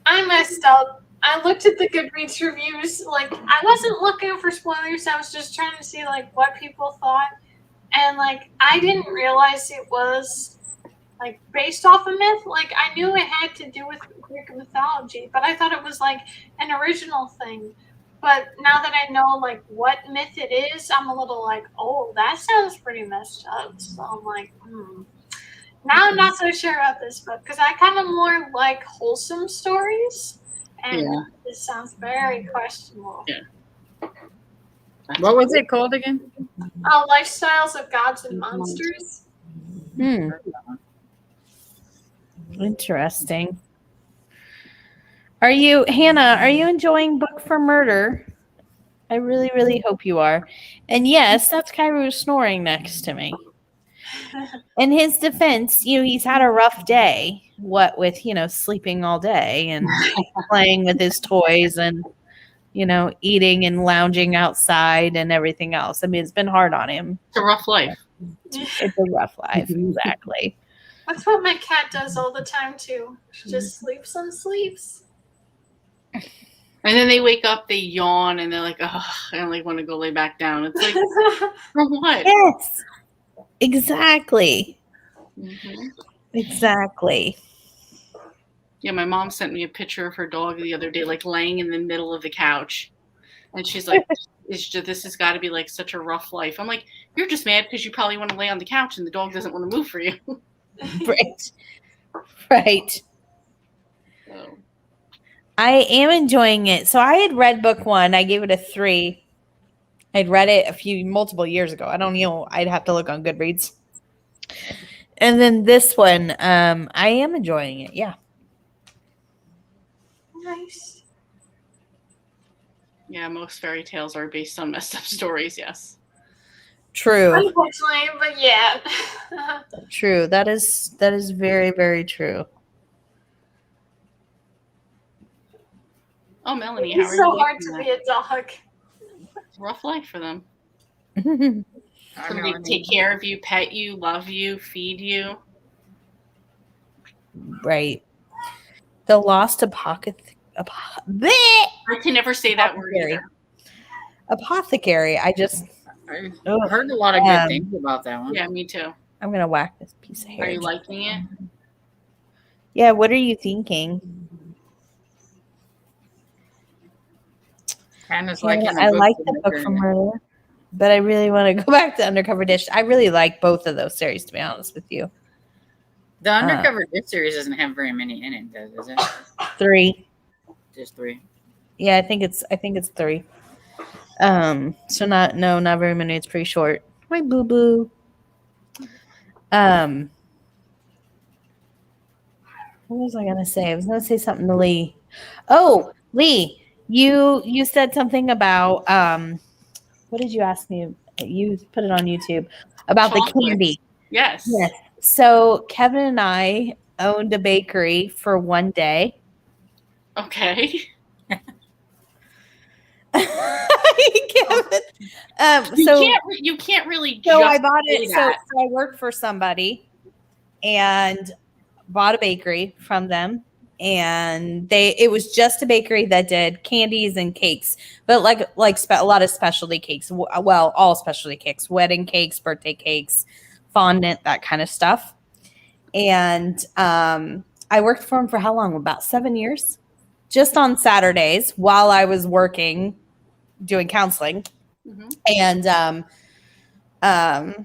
I messed up. I looked at the Goodreads reviews. Like I wasn't looking for spoilers. I was just trying to see like what people thought, and like I didn't realize it was like based off a myth. Like I knew it had to do with Greek mythology, but I thought it was like an original thing. But now that I know like what myth it is, I'm a little like, oh, that sounds pretty messed up. So I'm like, Now I'm not so sure about this book because I kind of more like wholesome stories, and this sounds very questionable. Yeah. What was it called again? Lifestyles of Gods and Monsters. Interesting. Are you, Hannah, are you enjoying Book for Murder? I really, really hope you are. And yes, that's Kairu snoring next to me. In his defense, he's had a rough day. What with, sleeping all day and playing with his toys and, eating and lounging outside and everything else. I mean, it's been hard on him. It's a rough life. It's a rough life, exactly. That's what my cat does all the time too. She just sleeps and sleeps. And then they wake up, they yawn, and they're like, "Oh, I like want to go lay back down." It's like, from what? Yes, exactly. Mm-hmm. Exactly. Yeah, my mom sent me a picture of her dog the other day, like laying in the middle of the couch, and she's like, "This has got to be like such a rough life." I'm like, "You're just mad because you probably want to lay on the couch and the dog doesn't want to move for you." Right. So. I am enjoying it. So I had read book 1. I gave it a 3. I'd read it multiple years ago. I don't know. I'd have to look on Goodreads. And then this one, I am enjoying it. Yeah. Nice. Yeah, most fairy tales are based on messed up stories. Yes. True. Unfortunately, but yeah. True. That is very, very true. Oh, Melanie, how are It's you? so hard to be a dog. It's a rough life for them. Right. Somebody to take care of you, pet you, love you, feed you. The lost apothecary. I can never say that word either. Apothecary. I heard a lot of good things about that one. Yeah, me too. I'm gonna whack this piece of hair. Are you liking it? Yeah. What are you thinking? I like the Book for Murder, but I really want to go back to Undercover Dish. I really like both of those series, to be honest with you. The Undercover Dish series doesn't have very many in it, does it? 3. Just 3. Yeah, I think it's 3. So not very many. It's pretty short. My boo boo. What was I gonna say? I was gonna say something to Lee. Oh, Lee, you said something about what did you ask me? You put it on YouTube about Chocolate. the candy. Yes. So Kevin and I owned a bakery for one day. Okay. Kevin. You can't really. So just I bought say it. So that. I worked for somebody and bought a bakery from them. And it was just a bakery that did candies and cakes, but a lot of specialty cakes. Well, all specialty cakes, wedding cakes, birthday cakes, fondant, that kind of stuff. And I worked for them for how long? About 7 years, just on Saturdays while I was working, doing counseling. Mhm. And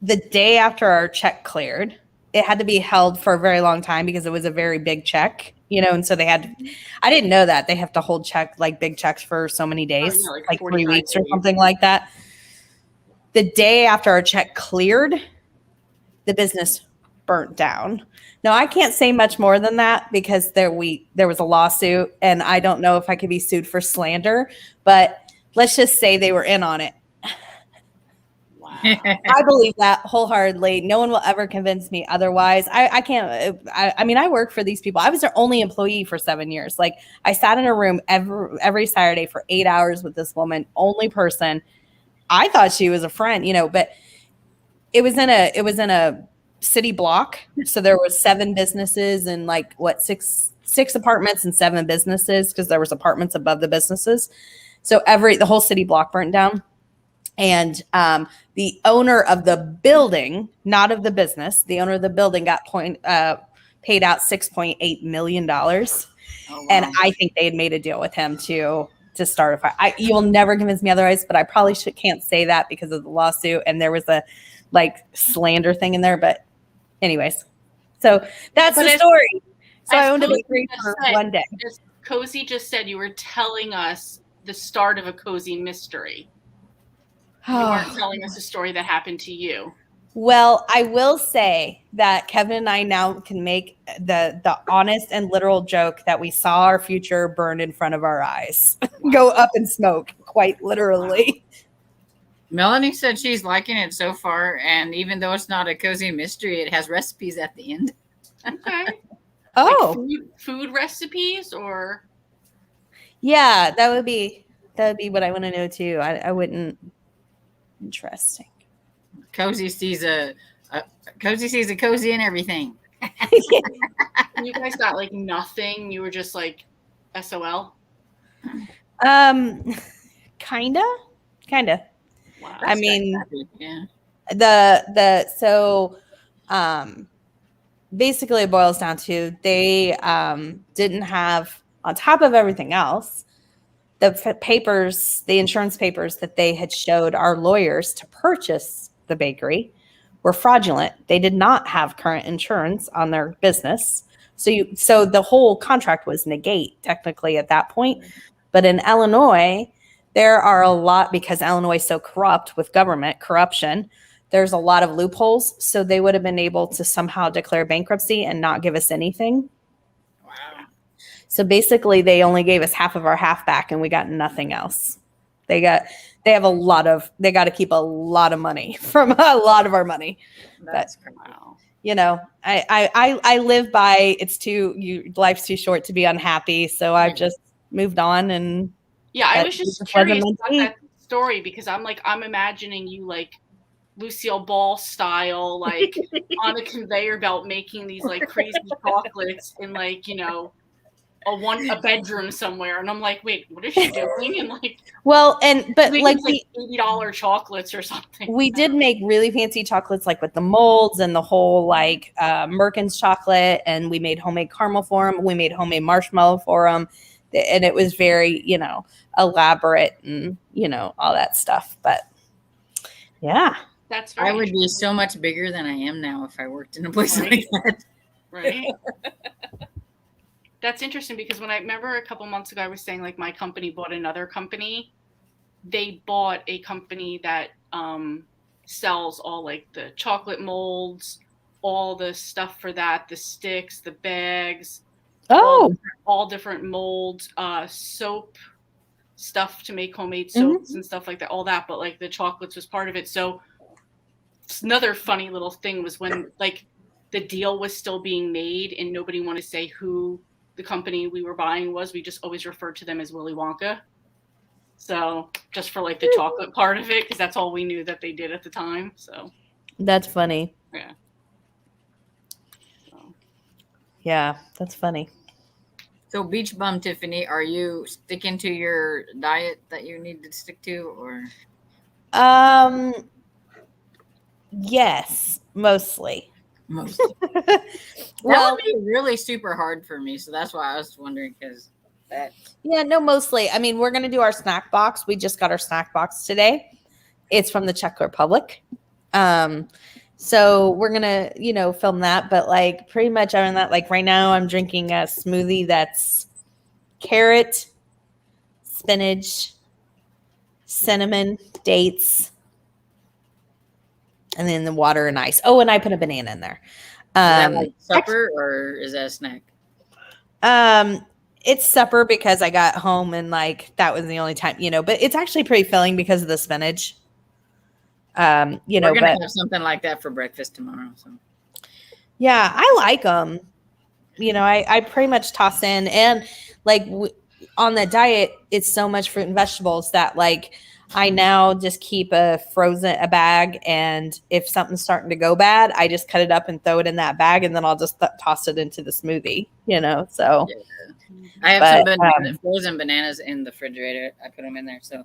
the day after our check cleared, it had to be held for a very long time because it was a very big check, and so I didn't know that they have to hold big checks for so many days, Oh, yeah, like 3 45 weeks or days. something like that. The day after our check cleared, the business burnt down. Now, I can't say much more than that because there was a lawsuit, and I don't know if I could be sued for slander, but let's just say they were in on it. Wow. I believe that wholeheartedly. No one will ever convince me otherwise. I can't. I mean, I work for these people. I was their only employee for 7 years. Like, I sat in a room every Saturday for 8 hours with this woman, only person. I thought she was a friend, but it was in a city block. So there was 7 businesses and six apartments and 7 businesses because there was apartments above the businesses. So the whole city block burnt down. And the owner of the building, not of the business, the owner of the building got paid out $6.8 million. Oh, wow. And I think they had made a deal with him to start a fire. You will never convince me otherwise, but I probably can't say that because of the lawsuit. And there was a slander thing in there. But anyways, so that's the story. So I owned a bakery for one day. As Cozy just said, you were telling us the start of a cozy mystery. You weren't telling us a story that happened to you. Well, I will say that Kevin and I now can make the honest and literal joke that we saw our future burn in front of our eyes, go up in smoke, quite literally. Wow. Melanie said she's liking it so far, and even though it's not a cozy mystery, it has recipes at the end. Okay. Oh, food recipes, or yeah, that would be what I want to know too. I wouldn't. Interesting. Cozy sees a cozy in everything. You guys got nothing. You were just SOL. Kinda. Wow. I mean, yeah. Basically it boils down to they didn't have, on top of everything else, the insurance papers that they had showed our lawyers to purchase the bakery were fraudulent. They did not have current insurance on their business. So the whole contract was negate technically at that point. But in Illinois, there are a lot, because Illinois is so corrupt with government corruption, there's a lot of loopholes. So they would have been able to somehow declare bankruptcy and not give us anything. Wow. So basically they only gave us half of our half back and we got nothing else. They got to keep a lot of money from a lot of our money. That's crazy. Wow. I live by, life's too short to be unhappy. So I've just moved on. And yeah, I was just curious about that story because I'm imagining you Lucille Ball style, on a conveyor belt making these crazy chocolates in a bedroom somewhere, and I'm wait, what is she doing? And but $80 chocolates or something. We did make really fancy chocolates with the molds and the whole Merkin's chocolate, and we made homemade caramel for them. We made homemade marshmallow for them, and it was very elaborate and all that stuff. But yeah, I would be so much bigger than I am now if I worked in a place like that. Right. That's interesting because when I remember a couple months ago, I was saying my company bought another company. They bought a company that sells all the chocolate molds, all the stuff for that, the sticks, the bags, all different molds, soap stuff to make homemade soaps and stuff like that, all that. But the chocolates was part of it. So another funny little thing was when the deal was still being made and nobody wanted to say who the company we were buying was, we just always referred to them as Willy Wonka. So just for like the chocolate part of it, because that's all we knew that they did at the time. So That's funny. yeah. So. Yeah, that's funny. So Beach Bum Tiffany, are you sticking to your diet that you need to stick to, or? Yes, mostly. Mostly. Well, That would be really super hard for me, so that's why I was wondering, because that. yeah, no, mostly. I mean, we're gonna do our snack box. We just got our snack box today. It's from the Czech Republic. So we're gonna, film that. But like pretty much other than that, like right now I'm drinking a smoothie that's carrot, spinach, cinnamon, dates, and then the water and ice. Oh, and I put a banana in there. Is that like supper or is that a snack? It's supper because I got home and like that was the only time, but it's actually pretty filling because of the spinach. We're gonna have something like that for breakfast tomorrow. So yeah, I like them. I pretty much toss in, and like on the diet, it's so much fruit and vegetables that like I now just keep a bag, and if something's starting to go bad, I just cut it up and throw it in that bag, and then I'll just toss it into the smoothie. So yeah. I have some frozen bananas in the refrigerator. I put them in there, so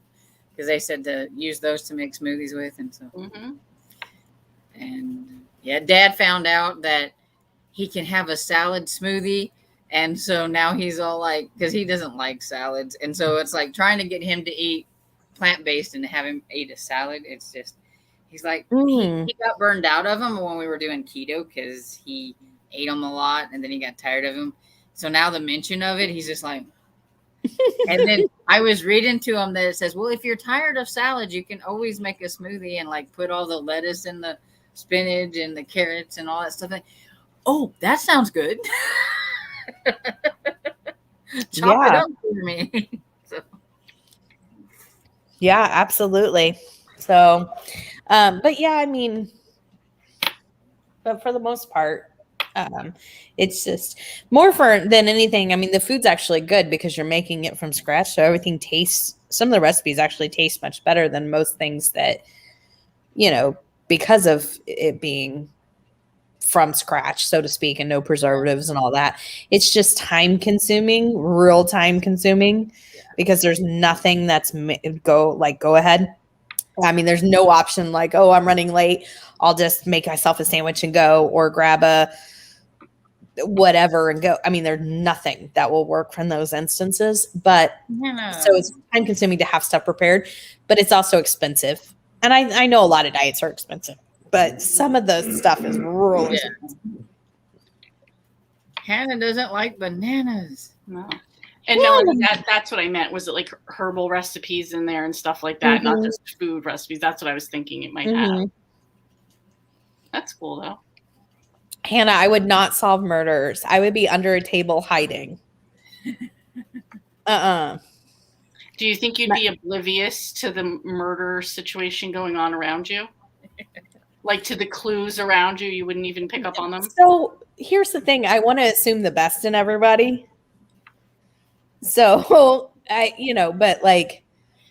because they said to use those to make smoothies with, and so. Mm-hmm. And yeah, Dad found out that he can have a salad smoothie. And so now he's all like, because he doesn't like salads. And so it's like trying to get him to eat plant-based and have him eat a salad. It's just, he's like, he got burned out of them when we were doing keto because he ate them a lot and then he got tired of them. So now the mention of it, he's just like, and then I was reading to him that it says, well, if you're tired of salads, you can always make a smoothie and like put all the lettuce and the spinach and the carrots and all that stuff. Oh, that sounds good. Chop it up for me. So. Yeah, absolutely. So, but yeah, I mean, but for the most part, it's just more than anything. I mean, the food's actually good because you're making it from scratch. So everything tastes, some of the recipes actually taste much better than most things that, because of it being from scratch, so to speak, and no preservatives and all that. It's just time consuming, real time consuming, because there's nothing that's go ahead. I mean, there's no option like, oh, I'm running late, I'll just make myself a sandwich and go, or grab a whatever and go. I mean, there's nothing that will work from those instances, but so it's time consuming to have stuff prepared, but it's also expensive. And I know a lot of diets are expensive, but some of the stuff is really expensive. Hannah doesn't like bananas. No. And Melanie, that's what I meant. Was it like herbal recipes in there and stuff like that, not just food recipes? That's what I was thinking it might have. That's cool, though. Hannah, I would not solve murders. I would be under a table hiding. Do you think you'd be oblivious to the murder situation going on around you? Like to the clues around you, you wouldn't even pick up on them? So here's the thing. I want to assume the best in everybody. So but like,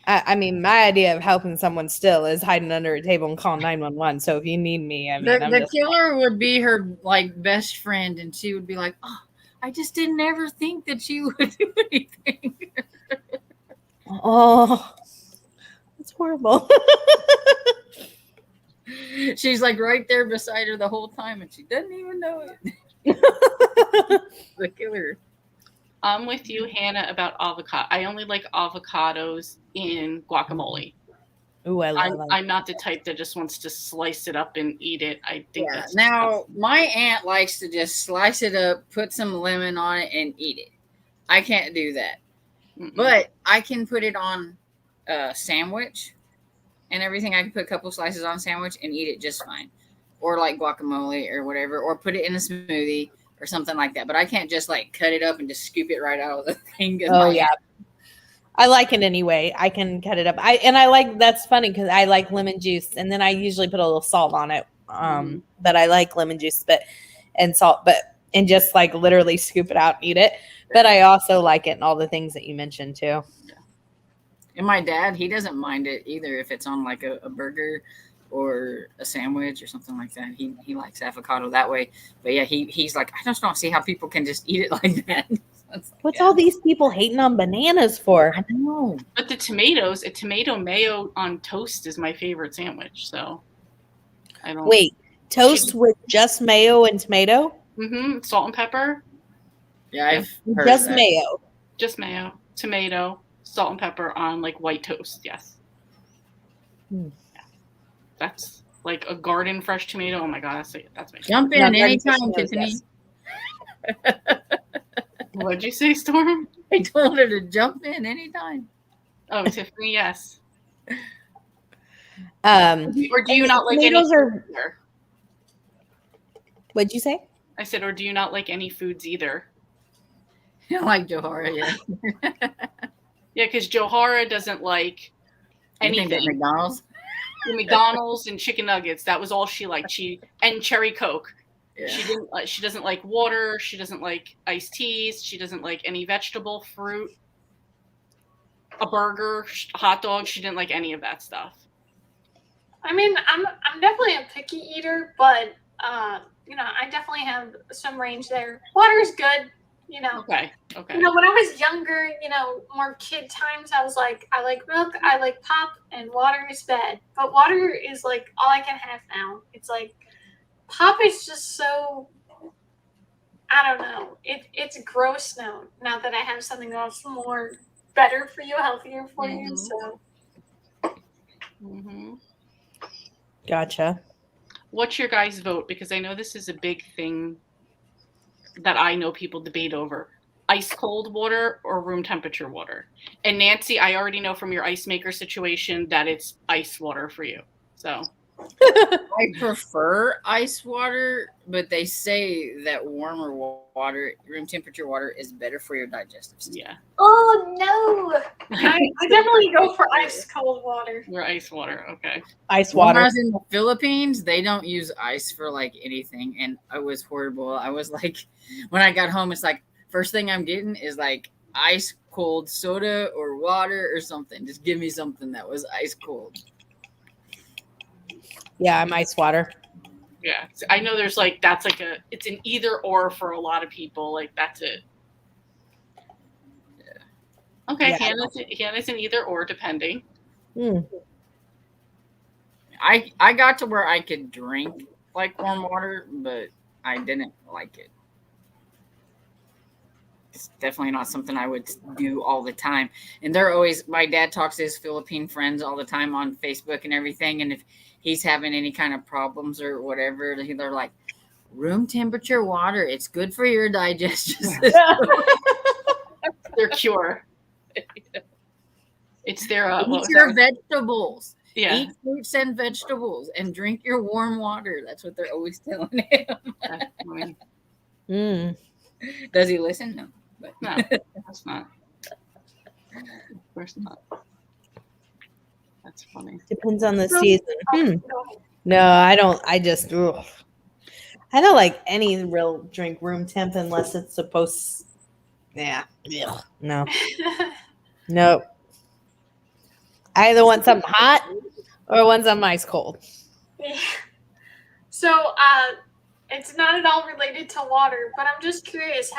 I mean, my idea of helping someone still is hiding under a table and calling 911. So if you need me, I mean, the killer would be her like best friend, and she would be like, "Oh, I just didn't ever think that she would do anything." Oh, that's horrible. She's like right there beside her the whole time, and she doesn't even know it. The killer. I'm with you, Hannah, about avocado. I only like avocados in guacamole. Ooh, I love I'm not the type that just wants to slice it up and eat it. I think that's now my aunt likes to just slice it up, put some lemon on it, and eat it. I can't do that, but I can put it on a sandwich and everything. I can put a couple slices on a sandwich and eat it just fine, or like guacamole or whatever, or put it in a smoothie or something like that. But I can't just like cut it up and just scoop it right out of the thing. Oh yeah. I like it anyway. I can cut it up. I like, that's funny because I like lemon juice, and then I usually put a little salt on it. But I like lemon juice, and salt. But and just like literally scoop it out and eat it. But I also like it in all the things that you mentioned too. And my dad, he doesn't mind it either if it's on like a burger or a sandwich or something like that. He likes avocado that way. But yeah, he's like, I just don't see how people can just eat it like that. What's all these people hating on bananas for? I know. But the tomatoes, a tomato mayo on toast is my favorite sandwich. So I don't Wait, toast with just mayo and tomato? Salt and pepper. Yeah, I've heard Just that. mayo. Just mayo, tomato, salt and pepper on like white toast. Yes. Hmm. Yeah. That's like a garden fresh tomato. Oh my god, that's my Jump in Now, garden anytime, fresh Tiffany. yes. What'd you say, Storm? I told her to jump in anytime. Oh, Tiffany, yes. Um, Or do you not like any tomatoes are? either? What'd you say? I said, or do you not like any foods either? I like Johara, yeah. Yeah, because Johara doesn't like Anything but anything. McDonald's. The McDonald's and chicken nuggets. That was all she liked. And cherry Coke. Yeah. She doesn't like water. She doesn't like iced teas. She doesn't like any vegetable, fruit, a burger, a hot dog. She didn't like any of that stuff. I mean, I'm definitely a picky eater, but you know, I definitely have some range there. Water's good, you know. Okay. You know, when I was younger, you know, more kid times, I was like, I like milk, I like pop, and water is bad. But water is like all I can have now. It's like pop is just so, I don't know. It's gross now that I have something that's more better for you, healthier for you. So. Mm-hmm. Gotcha. What's your guys' vote? Because I know this is a big thing that I know people debate over. Ice cold water or room temperature water? And Nancy, I already know from your ice maker situation that it's ice water for you. So I prefer ice water, but they say that warmer water, room temperature water, is better for your digestive system. yeah. Oh no! I definitely go for ice cold water. Your ice water, okay. Ice When I water. was in the Philippines, they don't use ice for like anything, and it was horrible. I was like, when I got home, it's like first thing I'm getting is like ice cold soda or water or something. Just give me something that was ice cold. Yeah, I'm ice water. Yeah. I know there's like it's an either or for a lot of people. Like that's it. Yeah. Okay, Yeah. Hannah's an either or depending. I got to where I could drink like warm water, but I didn't like it. It's definitely not something I would do all the time. And they're always, my dad talks to his Philippine friends all the time on Facebook and everything. And if he's having any kind of problems or whatever, they're like, room temperature water, it's good for your digestion system. Their cure. It's their Eat your vegetables. Yeah. Eat fruits and vegetables and drink your warm water. That's what they're always telling him. Does he listen? No. But. No, that's not. Of course not. That's funny. Depends on the season. No, I don't. I just. Ugh. I don't like any real drink room temp unless it's supposed. Yeah. Ugh. No. Nope. I either want something hot or want something ice cold. Yeah. So, it's not at all related to water, but I'm just curious,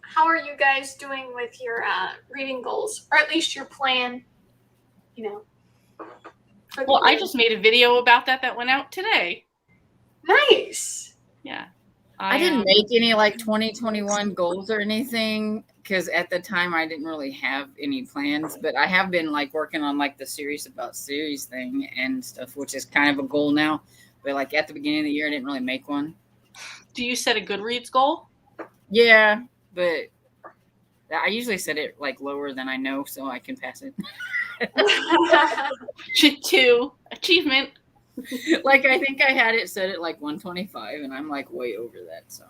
how are you guys doing with your reading goals, or at least your plan? You know. Well, I just made a video about that went out today. Nice. Yeah. I didn't make any like 2021 goals or anything because at the time I didn't really have any plans, but I have been like working on like the series about series thing and stuff, which is kind of a goal now. But like at the beginning of the year, I didn't really make one. Do you set a Goodreads goal? Yeah, but I usually set it like lower than I know so I can pass it. 2 achievement. Like I think I had it set at like 125 and I'm like way over that. So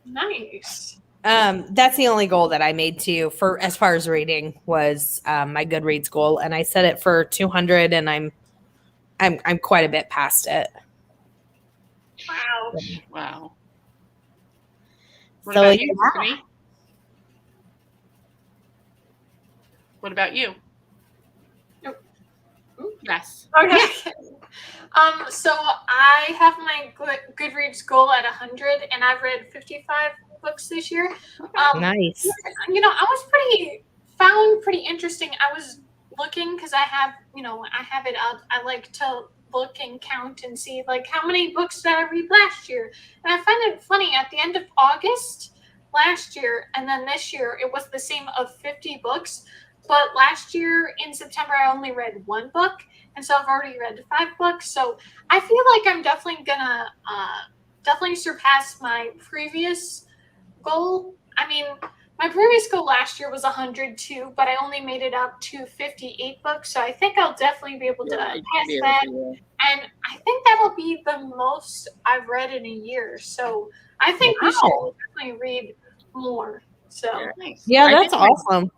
nice. That's the only goal that I made too for as far as reading was my Goodreads goal, and I set it for 200, and I'm quite a bit past it. Wow. Wow. What So, about you, yeah. Tiffany? What about you? Yes. Okay. So I have my Goodreads goal at 100, and I've read 55 books this year. Nice. You know, found pretty interesting. I was looking because I have it up. I like to look and count and see like how many books did I read last year. And I find it funny at the end of August last year, and then this year it was the same of 50 books. But last year in September I only read one book, and so I've already read 5 books. So I feel like I'm definitely gonna definitely surpass my previous goal. I mean, my previous goal last year was 102, but I only made it up to 58 books. So I think I'll definitely be able to pass that. And I think that'll be the most I've read in a year. So I think we should definitely read more. So Nice. Yeah, that's awesome.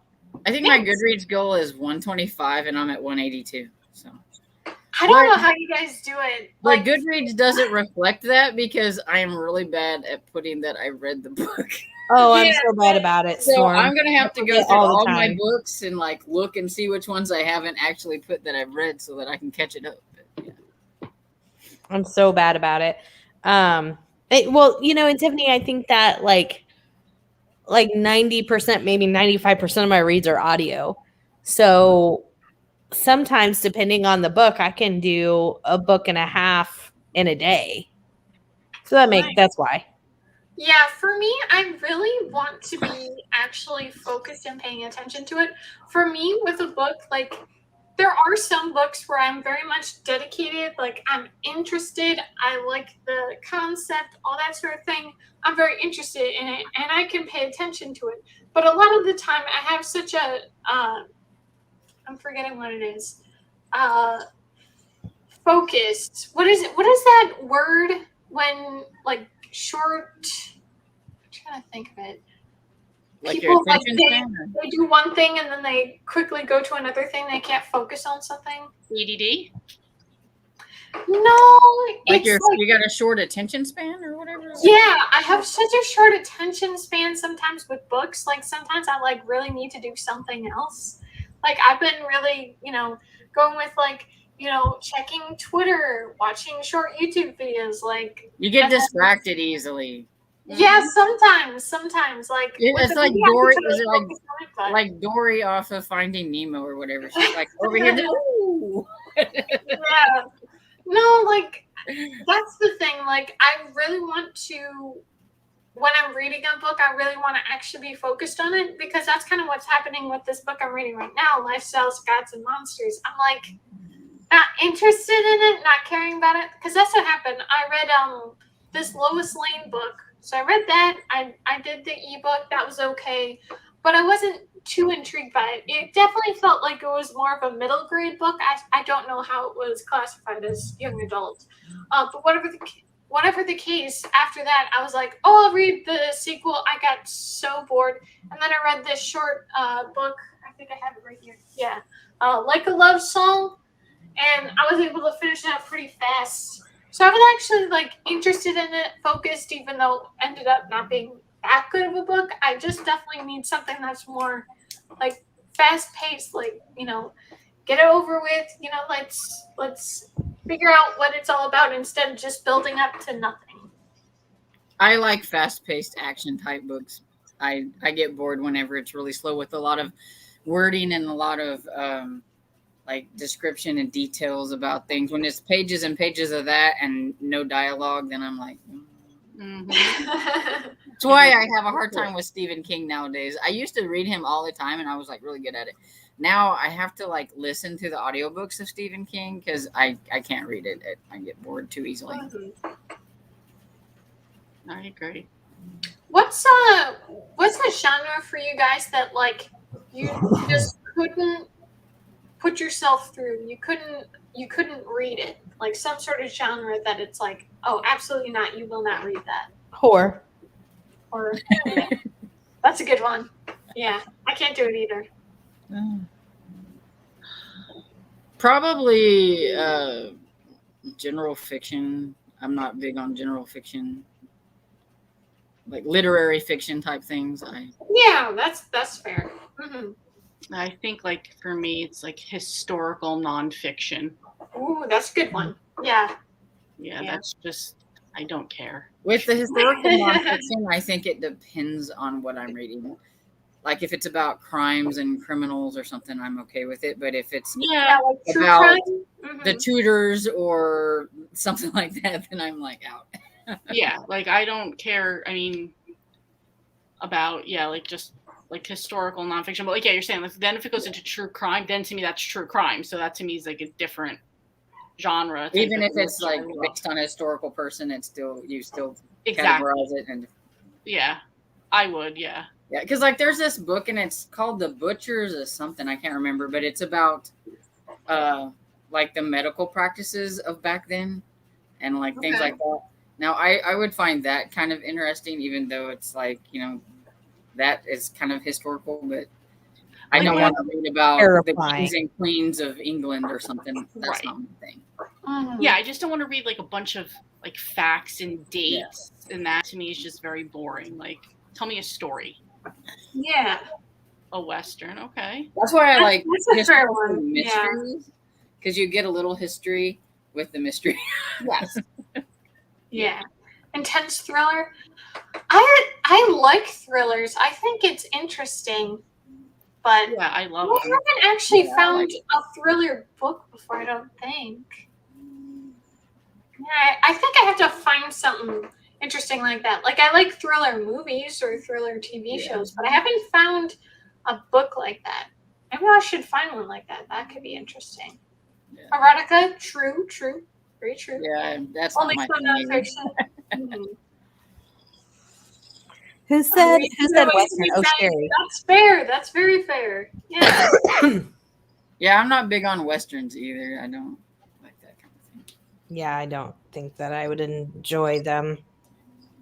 I think my Goodreads goal is 125, and I'm at 182. So I don't know how you guys do it. But Goodreads doesn't reflect that because I am really bad at putting that I read the book. Oh, I'm so bad about it. So Storm. I'm gonna have to go through all the all my time. books and like look and see which ones I haven't actually put that I've read so that I can catch it up. But, yeah. I'm so bad about it. Well, you know, and Tiffany, I think that like 90%, maybe 95% of my reads are audio. So sometimes, depending on the book, I can do a book and a half in a day. So that's why. Yeah, for me, I really want to be actually focused and paying attention to it. For me, with a book, like there are some books where I'm very much dedicated, like I'm interested, I like the concept, all that sort of thing. I'm very interested in it and I can pay attention to it. But a lot of the time I have such a I'm forgetting what it is. Focused. What is it? What is that word when like short? I'm trying to think of it. Like People your like attention span? they do one thing and then they quickly go to another thing. They can't focus on something. EDD? No, Like it's you got a short attention span or whatever? Yeah, I have such a short attention span sometimes with books. Like sometimes I like really need to do something else. Like I've been really, going with like, checking Twitter, watching short YouTube videos. Like you get distracted easily. Yeah, sometimes like it's like Dory. Is it like Dory off of Finding Nemo or whatever? She's like over here. No. Yeah. No, like that's the thing. Like I really want to, when I'm reading a book, I really want to actually be focused on it because that's kind of what's happening with this book I'm reading right now, Lifestyles, Gods, and Monsters. I'm like not interested in it, not caring about it, because that's what happened. I read this Lois Lane book. So I read that. I did the ebook. That was okay. But I wasn't too intrigued by it. It definitely felt like it was more of a middle grade book. I don't know how it was classified as young adult. But whatever the case, after that, I was like, oh, I'll read the sequel. I got so bored. And then I read this short book. I think I have it right here. Yeah. Like a Love Song. And I was able to finish that pretty fast. So I was actually like interested in it, focused, even though it ended up not being that good of a book. I just definitely need something that's more like fast paced, like, get it over with, let's figure out what it's all about instead of just building up to nothing. I like fast paced action type books. I get bored whenever it's really slow with a lot of wording and a lot of like description and details about things. When it's pages and pages of that and no dialogue, then I'm like, That's why I have a hard time with Stephen King nowadays. I used to read him all the time and I was like really good at it. Now I have to like listen to the audiobooks of Stephen King because I can't read it. I get bored too easily. I agree. What's a genre for you guys that like you just couldn't put yourself through? You couldn't read it. Like some sort of genre that it's like, oh, absolutely not. You will not read that. Horror. Or that's a good one. Yeah, I can't do it either. Probably general fiction. I'm not big on general fiction. like literary fiction type things. Yeah, that's fair. Hmm. I think like for me, it's like historical nonfiction. Ooh, that's a good one. Yeah. Yeah, Yeah. that's just I don't care. With the historical nonfiction, I think it depends on what I'm reading. Like if it's about crimes and criminals or something, I'm okay with it. But if it's Yeah, like true about crime. the Tudors or something like that, then I'm like out. yeah, like I don't care. I mean, about like just like historical nonfiction, but like you're saying, like then if it goes into true crime, then to me that's true crime. So that to me is like a different genre. Even if it's like based on a historical person, it's still you still exactly categorize it and yeah, I would yeah. Yeah, because like there's this book and it's called The Butchers or something, I can't remember, but it's about like the medical practices of back then and like things Okay. like that. Now I would find that kind of interesting, even though it's like, that is kind of historical, but I Like, don't yeah. want to read about Terrifying. the kings and queens of England or something. That's Right. not my thing. Yeah, I just don't want to read like a bunch of like facts and dates, and that to me is just very boring. Like, tell me a story. Yeah. A Western, okay. That's why I like That's a fair historical one. Yeah. mysteries, because you get a little history with the mystery. Yes. Yeah. Intense thriller. I like thrillers. I think it's interesting, but Yeah, I love I them. haven't actually Yeah, I found like it. a thriller book before, I don't think. Yeah, I think I have to find something interesting like that. Like I like thriller movies or thriller TV Yeah. shows, but I haven't found a book like that. Maybe I should find one like that. That could be interesting. Yeah. Erotica, true, very true. Yeah, that's Only not my some thing. either. nonfiction. Mhm. Who said Western? Oh, That's Sherry. fair. That's very fair. Yeah. Yeah, I'm not big on westerns either. I don't like that kind of thing. Yeah, I don't think that I would enjoy them.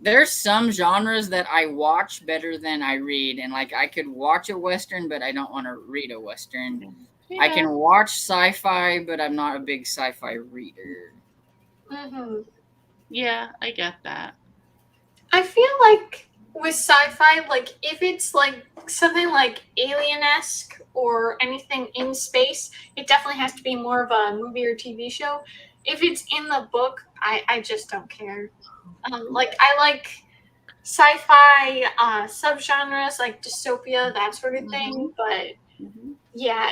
There's some genres that I watch better than I read, and like I could watch a western, but I don't want to read a western. Yeah. I can watch sci-fi, but I'm not a big sci-fi reader. Hmm. Yeah, I get that. I feel like with sci-fi, like if it's like something like alien-esque or anything in space, it definitely has to be more of a movie or TV show. If it's in the book, I just don't care. Like I like sci-fi subgenres like dystopia, that sort of thing, but yeah,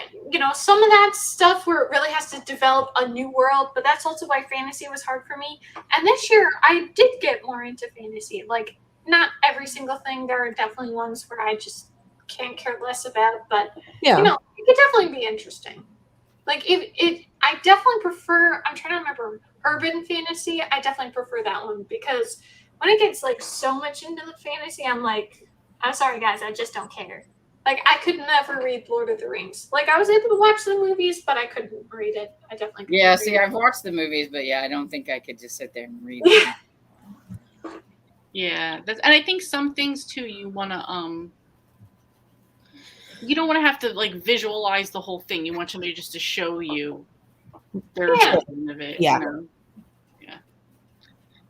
some of that stuff where it really has to develop a new world, but that's also why fantasy was hard for me. And this year I did get more into fantasy. Like not every single thing. There are definitely ones where I just can't care less about, but Yeah. it could definitely be interesting. Like I definitely prefer, I'm trying to remember, urban fantasy. I definitely prefer that one because when it gets like so much into the fantasy, I'm like, I'm sorry guys, I just don't care. Like I could never read Lord of the Rings. Like I was able to watch the movies, but I couldn't read it. I definitely couldn't Yeah, read see, it. I've watched the movies, but yeah, I don't think I could just sit there and read them. Yeah, and I think some things too you want to you don't want to have to like visualize the whole thing. You want somebody just to show you their version of it. Yeah. Yeah.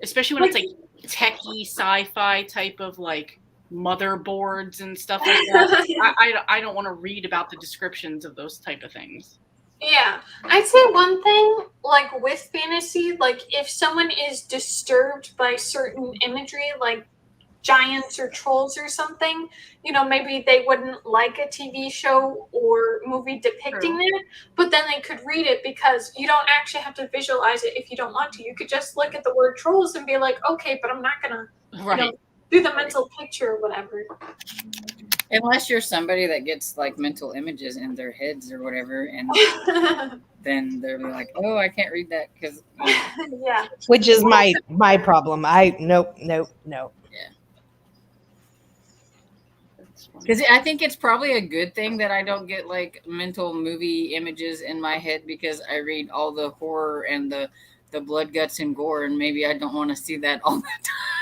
Especially when it's like techie sci-fi type of like motherboards and stuff like that. I don't want to read about the descriptions of those type of things. Yeah, I'd say one thing, like with fantasy, like if someone is disturbed by certain imagery, like giants or trolls or something, maybe they wouldn't like a TV show or movie depicting True. that, but then they could read it because you don't actually have to visualize it if you don't want to. You could just look at the word trolls and be like, okay, but I'm not gonna, Right. do the mental picture or whatever. Unless you're somebody that gets like mental images in their heads or whatever, and then they're like, "Oh, I can't read that because." Yeah. Which is my problem. Nope. Because I think it's probably a good thing that I don't get like mental movie images in my head because I read all the horror and the blood, guts, and gore, and maybe I don't want to see that all the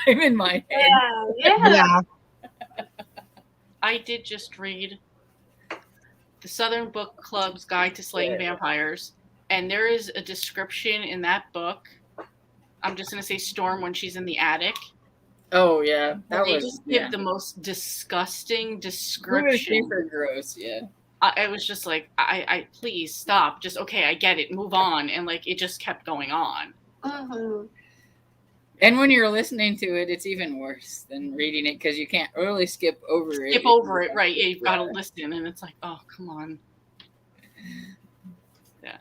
time in my head. Yeah. I did just read the Southern Book Club's Guide to Slaying Vampires, and there is a description in that book. I'm just going to say Storm when she's in the attic. Oh yeah, And that they was just yeah. give the most disgusting We were description. super gross. Yeah. I was just like, I please stop. Just okay, I get it. Move on. And like it just kept going on. Mhm. And when you're listening to it, it's even worse than reading it because you can't really skip over it. Skip over it, right? Yeah, you've got to listen, and it's like, oh, come on. Yeah.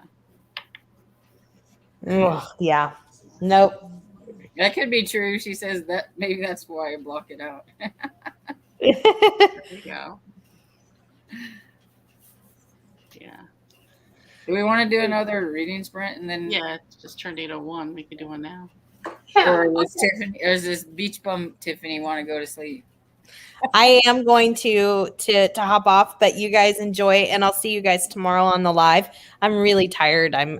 Ugh, yeah. Nope. That could be true. She says that maybe that's why I block it out. There you go. Yeah. Do we want to do another reading sprint and then Yeah, it's just turned 8:01. We could do one now. Yeah. or does Tiffany or does this beach bum Tiffany want to go to sleep? I am going to hop off, but you guys enjoy, and I'll see you guys tomorrow on the live. I'm really tired. I'm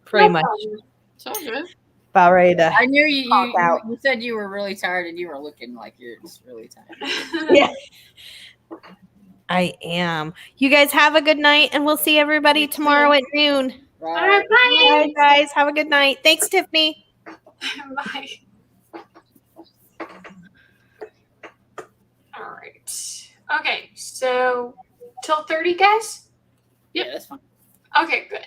pretty No much problem. It's all good. about ready to I knew you pop out. you said you were really tired and you were looking like you're just really tired. Yeah. I am. You guys have a good night, and we'll see everybody tomorrow at noon. All right, Right. bye. All right, guys. Have a good night. Thanks, Tiffany. Bye. All right. Okay, so till 30, guys? Yeah, that's fine. Okay, good.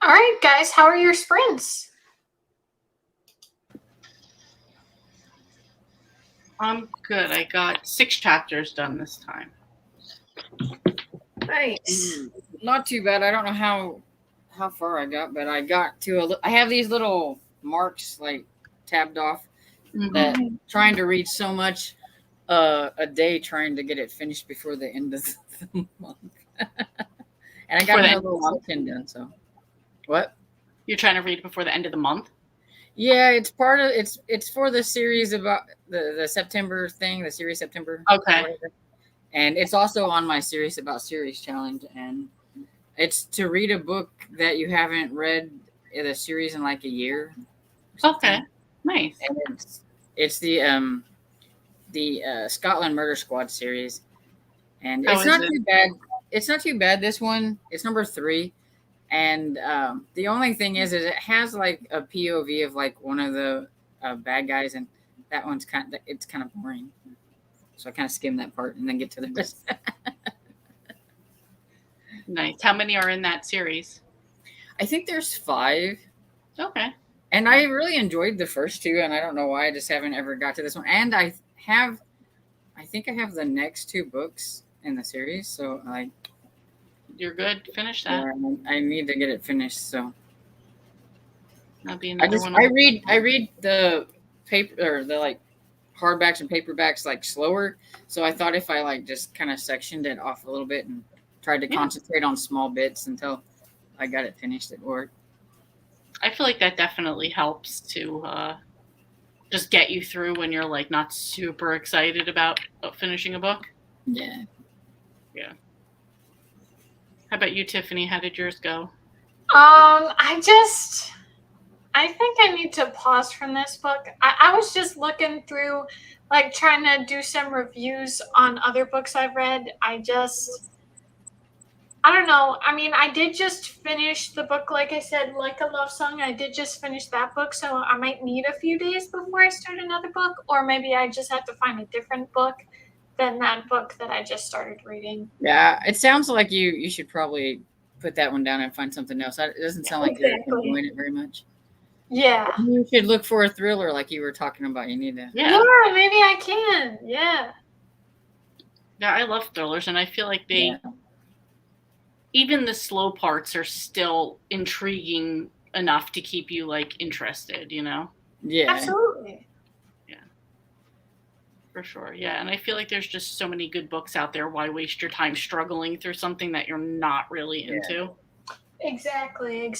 All right, guys, how are your sprints? I'm good. I got 6 chapters done this time. Nice. Not too bad. I don't know how far I got, but I got to I have these little marks like tabbed off that trying to read so much a day, trying to get it finished before the end of the month. And I got another little section done. So, what? You're trying to read before the end of the month? Yeah, it's part of it's for the series about the September thing, the series September. Okay. And it's also on my series about series challenge, and it's to read a book that you haven't read in a series in like a year. Okay, nice. And it's the Scotland Murder Squad series, and it's not too bad. It's not too bad. This one, it's number 3, and the only thing is it has like a POV of like one of the bad guys, and that one's kind of boring. So I kind of skim that part and then get to the rest. Nice. How many are in that series? I think there's 5. Okay. And I really enjoyed the first 2, and I don't know why I just haven't ever got to this one. And I think I have the next 2 books in the series, so you're good. Finish that. Yeah, I need to get it finished. So that'll be another one. I read the paper or the like hardbacks and paperbacks like slower. So I thought if I like just kind of sectioned it off a little bit and tried to concentrate on small bits until I got it finished, it worked. I feel like that definitely helps to just get you through when you're like not super excited about finishing a book. Yeah. Yeah. How about you, Tiffany? How did yours go? I think I need to pause from this book. I was just looking through, like trying to do some reviews on other books I've read. I don't know. I mean, I did just finish the book, like I said, Like a Love Song. I did just finish that book, so I might need a few days before I start another book, or maybe I just have to find a different book than that book that I just started reading. Yeah, it sounds like you should probably put that one down and find something else. It doesn't sound like you're enjoying it very much. Yeah. You should look for a thriller like you were talking about. You need to. Yeah, maybe I can. Yeah. Yeah, I love thrillers, and I feel like even the slow parts are still intriguing enough to keep you like interested, you know? Yeah. Absolutely. Yeah. For sure. Yeah. And I feel like there's just so many good books out there. Why waste your time struggling through something that you're not really into? Exactly.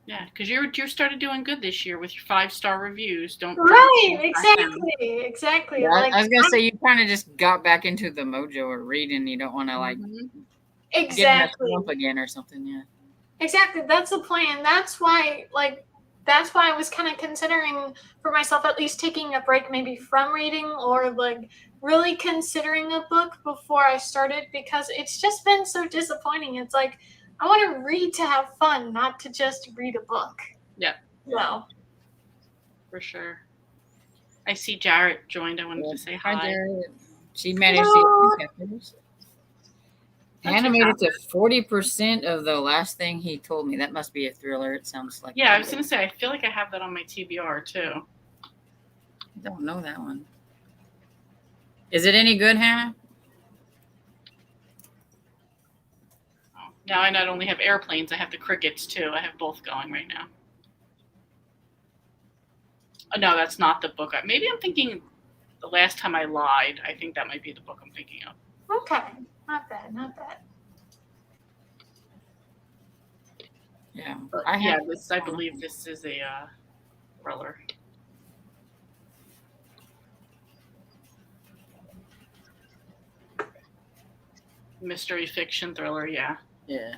Yeah, because you started doing good this year with your 5-star reviews. Exactly. Yeah, like, I was gonna say you kind of just got back into the mojo of reading. You don't want to like get messed up again or something. Yeah. Exactly. That's the plan. That's why I was kind of considering for myself at least taking a break maybe from reading or like really considering a book before I started, because it's just been so disappointing. It's like I want to read to have fun, not to just read a book. Yeah. So. For sure. I see Jarrett joined. I wanted to say hi. Hi, Jarrett. She managed to get 2 chapters. Hannah made it to 40% of the last thing he told me. That must be a thriller. It sounds like. Yeah, I was going to say, I feel like I have that on my TBR too. I don't know that one. Is it any good, Hannah? Now I not only have airplanes, I have the crickets too. I have both going right now. Oh, no, that's not the book. Maybe I'm thinking The Last Time I Lied. I think that might be the book I'm thinking of. Okay. Not bad. Yeah. But I believe this is a thriller. Mystery fiction thriller, yeah. Yeah.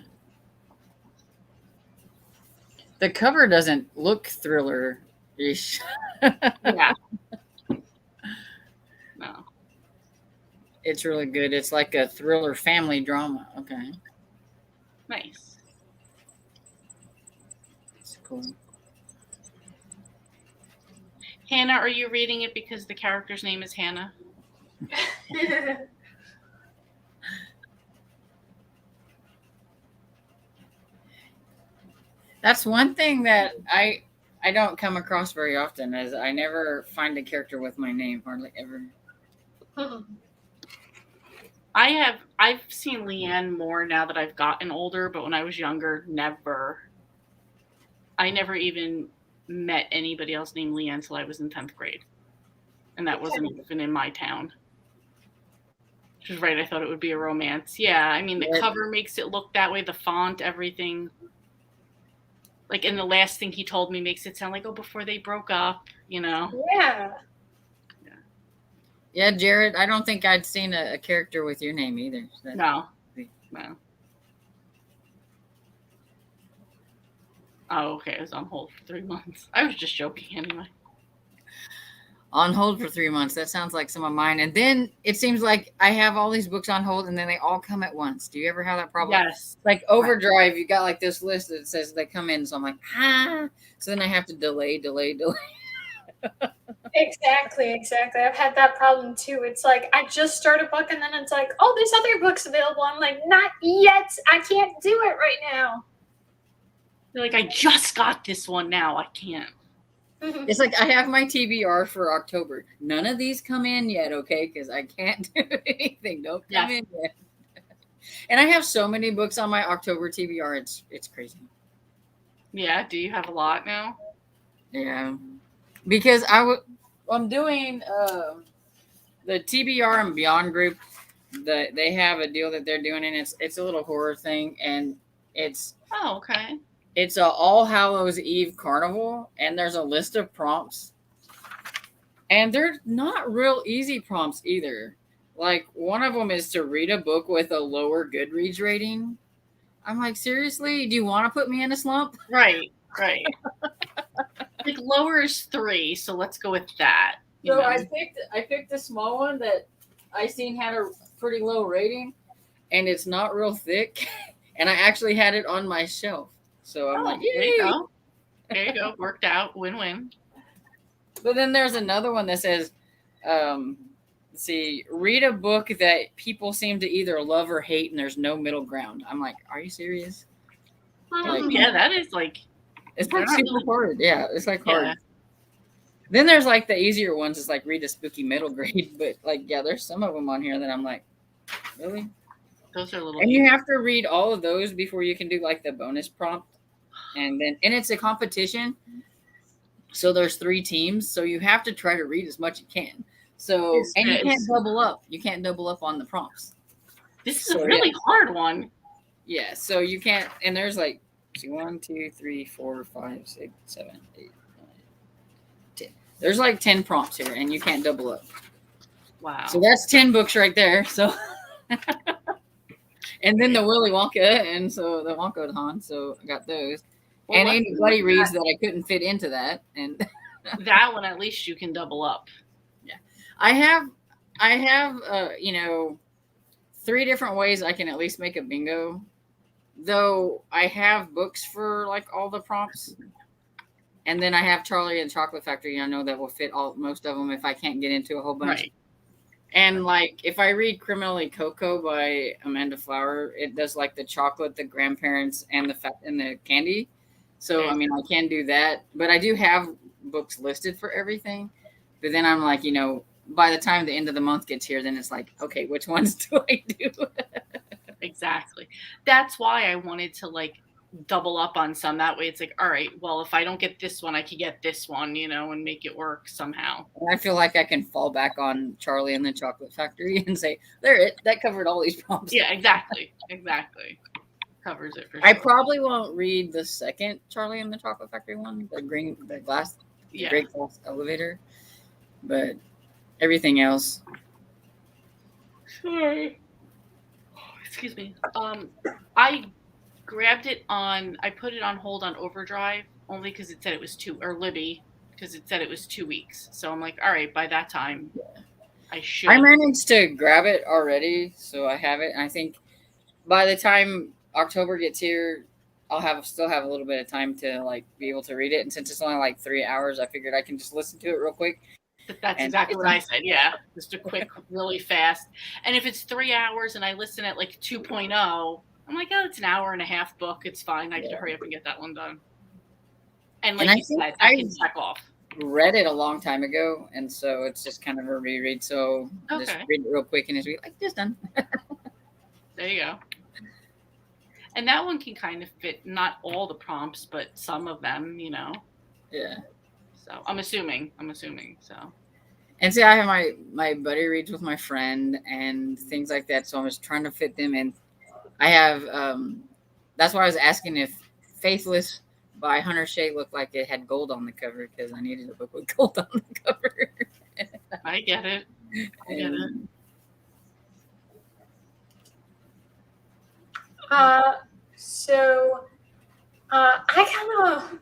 The cover doesn't look thriller-ish. Yeah. No. It's really good. It's like a thriller family drama. Okay. Nice. It's cool. Hannah, are you reading it because the character's name is Hannah? That's one thing that I don't come across very often, is I never find a character with my name, hardly ever. I've seen Leanne more now that I've gotten older, but when I was younger, never. I never even met anybody else named Leanne until I was in 10th grade. And that wasn't even in my town. She's right, I thought it would be a romance. Yeah, I mean, the cover makes it look that way, the font, everything. Like, and the last thing he told me makes it sound like, oh, before they broke up, you know? Yeah. Yeah, Jared, I don't think I'd seen a character with your name either. No. Oh, okay. I was on hold for 3 months. I was just joking anyway. On hold for 3 months. That sounds like some of mine. And then it seems like I have all these books on hold and then they all come at once. Do you ever have that problem? Yes. Like Overdrive, you got like this list that says they come in. So I'm like, So then I have to delay. Exactly. I've had that problem too. It's like I just start a book and then it's like, oh, there's other books available. I'm like, not yet. I can't do it right now. They're like, I just got this one now. I can't. It's like I have my TBR for October. None of these come in yet, okay? Because I can't do anything. Don't come in yet. And I have so many books on my October TBR. It's crazy. Yeah. Do you have a lot now? Yeah, because I'm doing the TBR and Beyond group. They have a deal that they're doing, and it's a little horror thing, and it's okay. It's a All Hallows Eve carnival, and there's a list of prompts, and they're not real easy prompts either. Like one of them is to read a book with a lower Goodreads rating. I'm like, seriously? Do you want to put me in a slump? Right. Like lower is 3, so let's go with that. So I picked a small one that I seen had a pretty low rating, and it's not real thick, and I actually had it on my shelf. So I'm like, there you go. There you go. Worked out. Win-win. But then there's another one that says, read a book that people seem to either love or hate, and there's no middle ground. I'm like, are you serious? Yeah, that is like... It's like super hard. Yeah, it's like hard. Yeah. Then there's like the easier ones. It's like read a spooky middle grade. But like, yeah, there's some of them on here that I'm like, really? Those are little. And you have to read all of those before you can do like the bonus prompt. And it's a competition. So there's 3 teams. So you have to try to read as much as you can. So you can't double up. You can't double up on the prompts. This is a really hard one. Yeah. So you can't. And there's like 1, 2, 3, 4, 5, 6, 7, 8, 9, 10. There's like 10 prompts here, and you can't double up. Wow. So that's 10 books right there. So. And then the Willy Wonka, and so the Wonka-thon, so I got those. Well, and anybody reads that I couldn't fit into that. And that one, at least you can double up. Yeah. I have 3 different ways I can at least make a bingo. Though I have books for like all the prompts. And then I have Charlie and the Chocolate Factory. I know that will fit most of them if I can't get into a whole bunch. Right. And like if I read Criminally Coco by Amanda Flower, it does like the chocolate, the grandparents, and the candy. So I mean, I can do that, but I do have books listed for everything. But then I'm like, by the time the end of the month gets here, then it's like, okay, which ones do I do? Exactly. That's why I wanted to like double up on some. That way it's like, all right, well, if I don't get this one, I could get this one, and make it work somehow. And I feel like I can fall back on Charlie and the Chocolate Factory and say, that covered all these prompts. Yeah, exactly. Covers it for sure. I probably won't read the second Charlie and the Chocolate Factory one, the great glass elevator, but everything else. Sorry. Excuse me. I grabbed it I put it on hold on Overdrive only because it said it was Libby, because it said it was 2 weeks. So I'm like, all right, by that time, I should. I managed to grab it already, so I have it. And I think by the time October gets here, I'll still have a little bit of time to like be able to read it. And since it's only like 3 hours, I figured I can just listen to it real quick. That's exactly what I said. Yeah. Just a quick, really fast. And if it's 3 hours and I listen at like 2.0, I'm like, oh, it's an hour and a half book. It's fine. I can hurry up and get that one done. And And like I you think said, I can check off. read it a long time ago, and so it's just kind of a reread. So just Okay. read it real quick and just be like, just done. There you go. And that one can kind of fit not all the prompts, but some of them, you know. Yeah. So I'm assuming. So And see, I have my buddy reads with my friend and things like that. So I was trying to fit them in. I have that's why I was asking if Faithless by Hunter Shea looked like it had gold on the cover, because I needed a book with gold on the cover. I get it. I get it. And So I kind of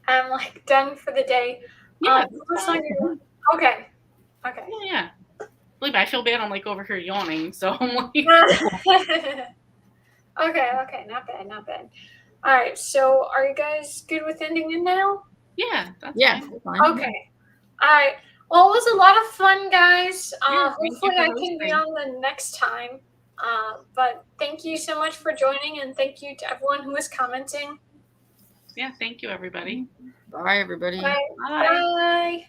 am like done for the day. Yeah. What's on your- okay. Yeah. Believe me, I feel bad. I'm like over here yawning, so I'm like, Okay, not bad. All right, so are you guys good with ending it now? yeah, that's yeah, fine. fine. Okay. All right. Well, it was a lot of fun, guys. Yeah, thank you Hopefully, for I can be hosting. on the next time. But thank you so much for joining, and thank you to everyone who was commenting. Yeah, thank you, everybody. Bye, everybody. Bye. Bye. Bye.